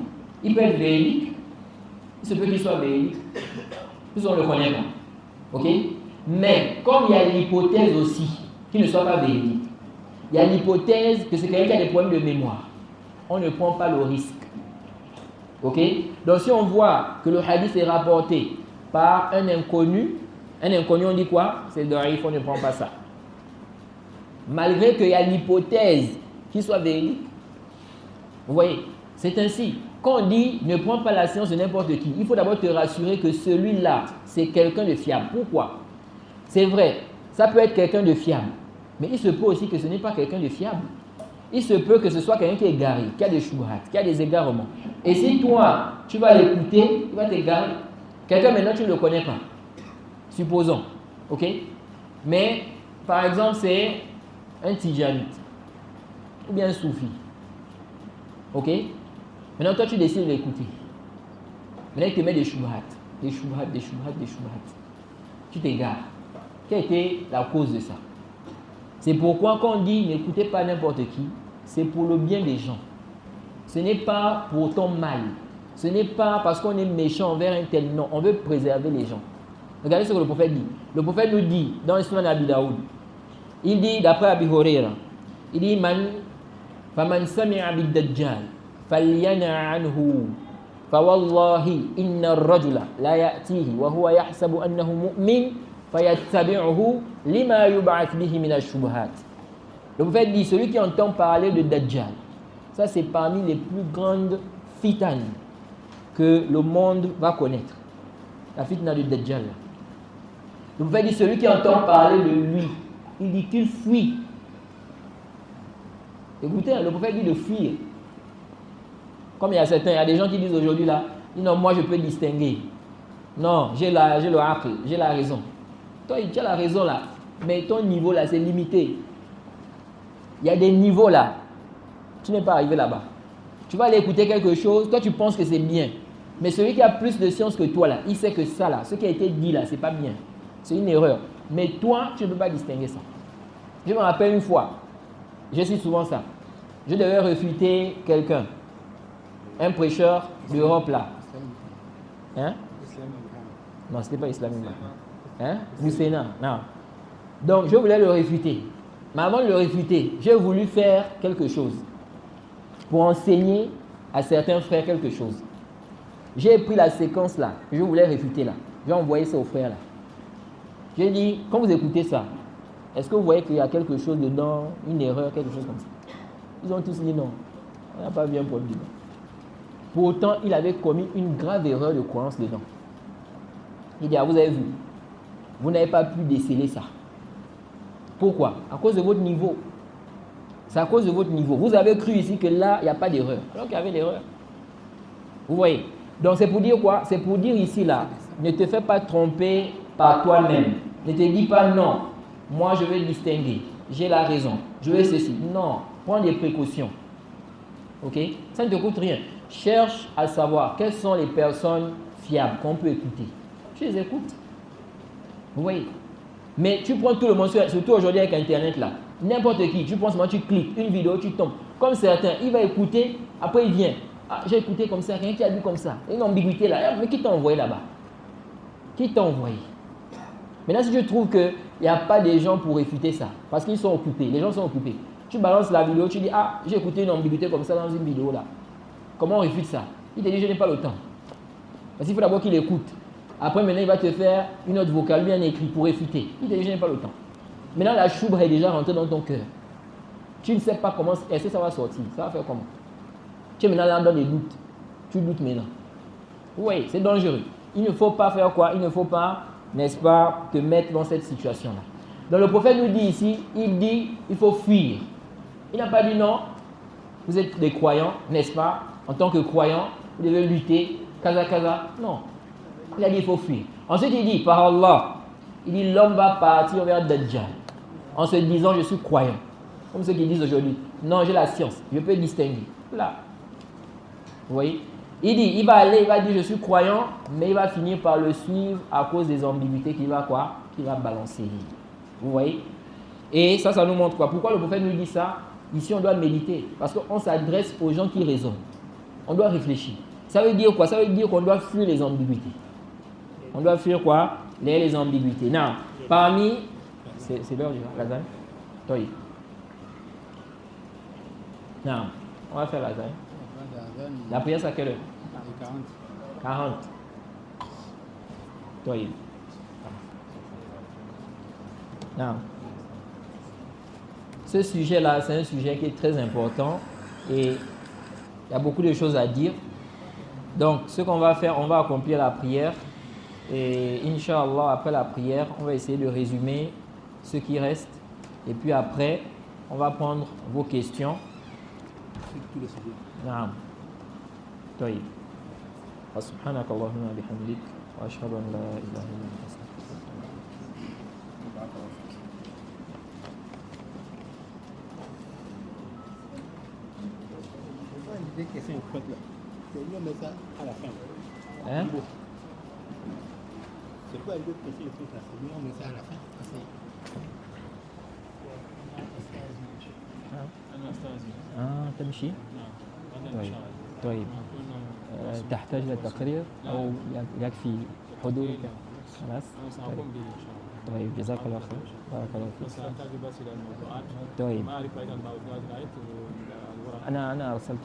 il peut être véridique. Il se peut qu'il soit véridique. Tous on ne le connaît pas. Ok? Mais comme il y a l'hypothèse aussi qu'il ne soit pas véridique, il y a l'hypothèse que c'est quelqu'un qui a des problèmes de mémoire. On ne prend pas le risque. Ok? Donc si on voit que le hadith est rapporté par un inconnu on dit quoi? C'est d'arif, on ne prend pas ça. Malgré qu'il y a l'hypothèse qu'il soit véridique. Vous voyez? C'est ainsi. Quand on dit ne prends pas la science de n'importe qui, il faut d'abord te rassurer que celui-là, c'est quelqu'un de fiable. Pourquoi? C'est vrai, ça peut être quelqu'un de fiable. Mais il se peut aussi que ce n'est pas quelqu'un de fiable. Il se peut que ce soit quelqu'un qui est égaré, qui a des shubhat, qui a des égarements. Et si toi, tu vas l'écouter, il va t'égarer. Quelqu'un maintenant, tu ne le connais pas. Supposons. Ok? Mais, par exemple, c'est un tijanite. Ou bien un soufi. Ok? Maintenant, toi, tu décides de l'écouter. Maintenant, il te met des shubhat. Des shubhat. Tu t'égares. Quelle était la cause de ça? C'est pourquoi quand on dit n'écoutez pas n'importe qui, c'est pour le bien des gens. Ce n'est pas pour ton mal. Ce n'est pas parce qu'on est méchant envers un tel nom. On veut préserver les gens. Regardez ce que le prophète dit. Le prophète nous dit dans le Sunan Abi Daoud. Il dit d'après Abi Huraira, il dit faman sami'a bid-dajjal falyana anhu fawallahi inna ar-rajula la ya'tihi wa huwa yahsabu annahu mu'min fayattabi'uhu lima yub'ath bihi min ash-shubuhat. Le prophète dit celui qui entend parler de Dajjal, ça c'est parmi les plus grandes fitanes que le monde va connaître. La fitna de Dajjal. Le prophète dit celui qui entend parler de lui, il dit qu'il fuit. Écoutez, le prophète dit de fuir. Comme il y a des gens qui disent aujourd'hui là, non, moi je peux distinguer. Non, j'ai le aql, j'ai la raison. Toi, tu as la raison là, mais ton niveau là, c'est limité. Il y a des niveaux là. Tu n'es pas arrivé là-bas. Tu vas aller écouter quelque chose, toi tu penses que c'est bien. Mais celui qui a plus de science que toi là, il sait que ça là, ce qui a été dit là, c'est pas bien. C'est une erreur. Mais toi, tu ne peux pas distinguer ça. Je me rappelle une fois, je suis souvent ça. Je devais réfuter quelqu'un, un prêcheur d'Europe là. Hein? Non, ce n'était pas islamique. Hein? Du Sénat. Non. Donc, je voulais le réfuter. Mais avant de le réfuter, j'ai voulu faire quelque chose pour enseigner à certains frères quelque chose. J'ai pris la séquence là, que je voulais réfuter là. J'ai envoyé ça aux frères là. J'ai dit, quand vous écoutez ça, est-ce que vous voyez qu'il y a quelque chose dedans, une erreur, quelque chose comme ça? Ils ont tous dit non. On n'a pas bien pour le dire. Pourtant, il avait commis une grave erreur de croyance dedans. Il dit, ah, vous avez vu, vous n'avez pas pu déceler ça. Pourquoi? À cause de votre niveau. C'est à cause de votre niveau. Vous avez cru ici que là, il n'y a pas d'erreur. Alors qu'il y avait l'erreur. Vous voyez? Donc c'est pour dire quoi? C'est pour dire ici là, ne te fais pas tromper par toi-même. Ne te dis pas non, moi je vais distinguer, j'ai la raison, je vais ceci. Non, prends des précautions. Ok? Ça ne te coûte rien. Cherche à savoir quelles sont les personnes fiables qu'on peut écouter. Tu les écoutes. Vous voyez? Mais tu prends tout le monde, surtout aujourd'hui avec Internet là. N'importe qui, tu penses, moi tu cliques, une vidéo, tu tombes. Comme certains, il va écouter, après il vient. Ah, j'ai écouté comme ça, quelqu'un qui a dit comme ça. Une ambiguïté là. Mais qui t'a envoyé là-bas? Qui t'a envoyé? Maintenant, si tu trouves qu'il n'y a pas des gens pour réfuter ça, parce qu'ils sont occupés, les gens sont occupés. Tu balances la vidéo, tu dis, ah, j'ai écouté une ambiguïté comme ça dans une vidéo là. Comment on réfute ça? Il te dit, je n'ai pas le temps. Parce qu'il faut d'abord qu'il écoute. Après, maintenant, il va te faire une autre vocale, bien écrit pour réfuter. Il te dit, je n'ai pas le temps. Maintenant, la choubra est déjà rentrée dans ton cœur. Tu ne sais pas comment, est-ce que ça va sortir? Ça va faire comment? Tu es maintenant là dans des doutes. Tu doutes maintenant. Oui, c'est dangereux. Il ne faut pas faire quoi? Il ne faut pas, n'est-ce pas, te mettre dans cette situation-là. Donc le prophète nous dit ici, il dit, il faut fuir. Il n'a pas dit non, vous êtes des croyants, n'est-ce pas? En tant que croyants, vous devez lutter, kaza kaza. Non. Il a dit, il faut fuir. Ensuite, il dit, par Allah, il dit, l'homme va partir vers Dajjal en se disant, je suis croyant. Comme ceux qui disent aujourd'hui, non, j'ai la science, je peux distinguer. Là. Vous voyez? Il dit, il va aller, il va dire, je suis croyant, mais il va finir par le suivre à cause des ambiguïtés qu'il va quoi? Qu'il va balancer. Vous voyez? Et ça nous montre quoi? Pourquoi le prophète nous dit ça? Ici, on doit méditer. Parce qu'on s'adresse aux gens qui raisonnent. On doit réfléchir. Ça veut dire quoi? Ça veut dire qu'on doit fuir les ambiguïtés. On doit fuir quoi? Les ambiguïtés. Non. Parmi... C'est l'heure du lasagne? Oui. Non. On va faire lasagne. La prière, c'est à quelle heure? 40. Oui. Non. Ce sujet-là, c'est un sujet qui est très important et il y a beaucoup de choses à dire. Donc, ce qu'on va faire, on va accomplir la prière et Inch'Allah, après la prière, on va essayer de résumer ce qui reste et puis après, on va prendre vos questions. Non. طيب سبحانك اللهم وبحمدك واشهد ان لا اله الا انت استغفرك. Des questions là. C'est mieux de ça à la fin. Hein? C'est quoi les autres questions là? C'est mieux de ça à la fin. تمشي؟ طيب تحتاج للتقرير أو يكفي حضورك؟ خلاص؟ طيب جزاك الله خير. بارك الله فيك. طيب أنا أرسلت.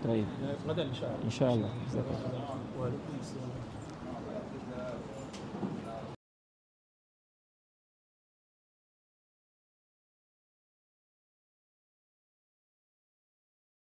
طيب غدا إن شاء الله. إن شاء الله. جزاك الله خير.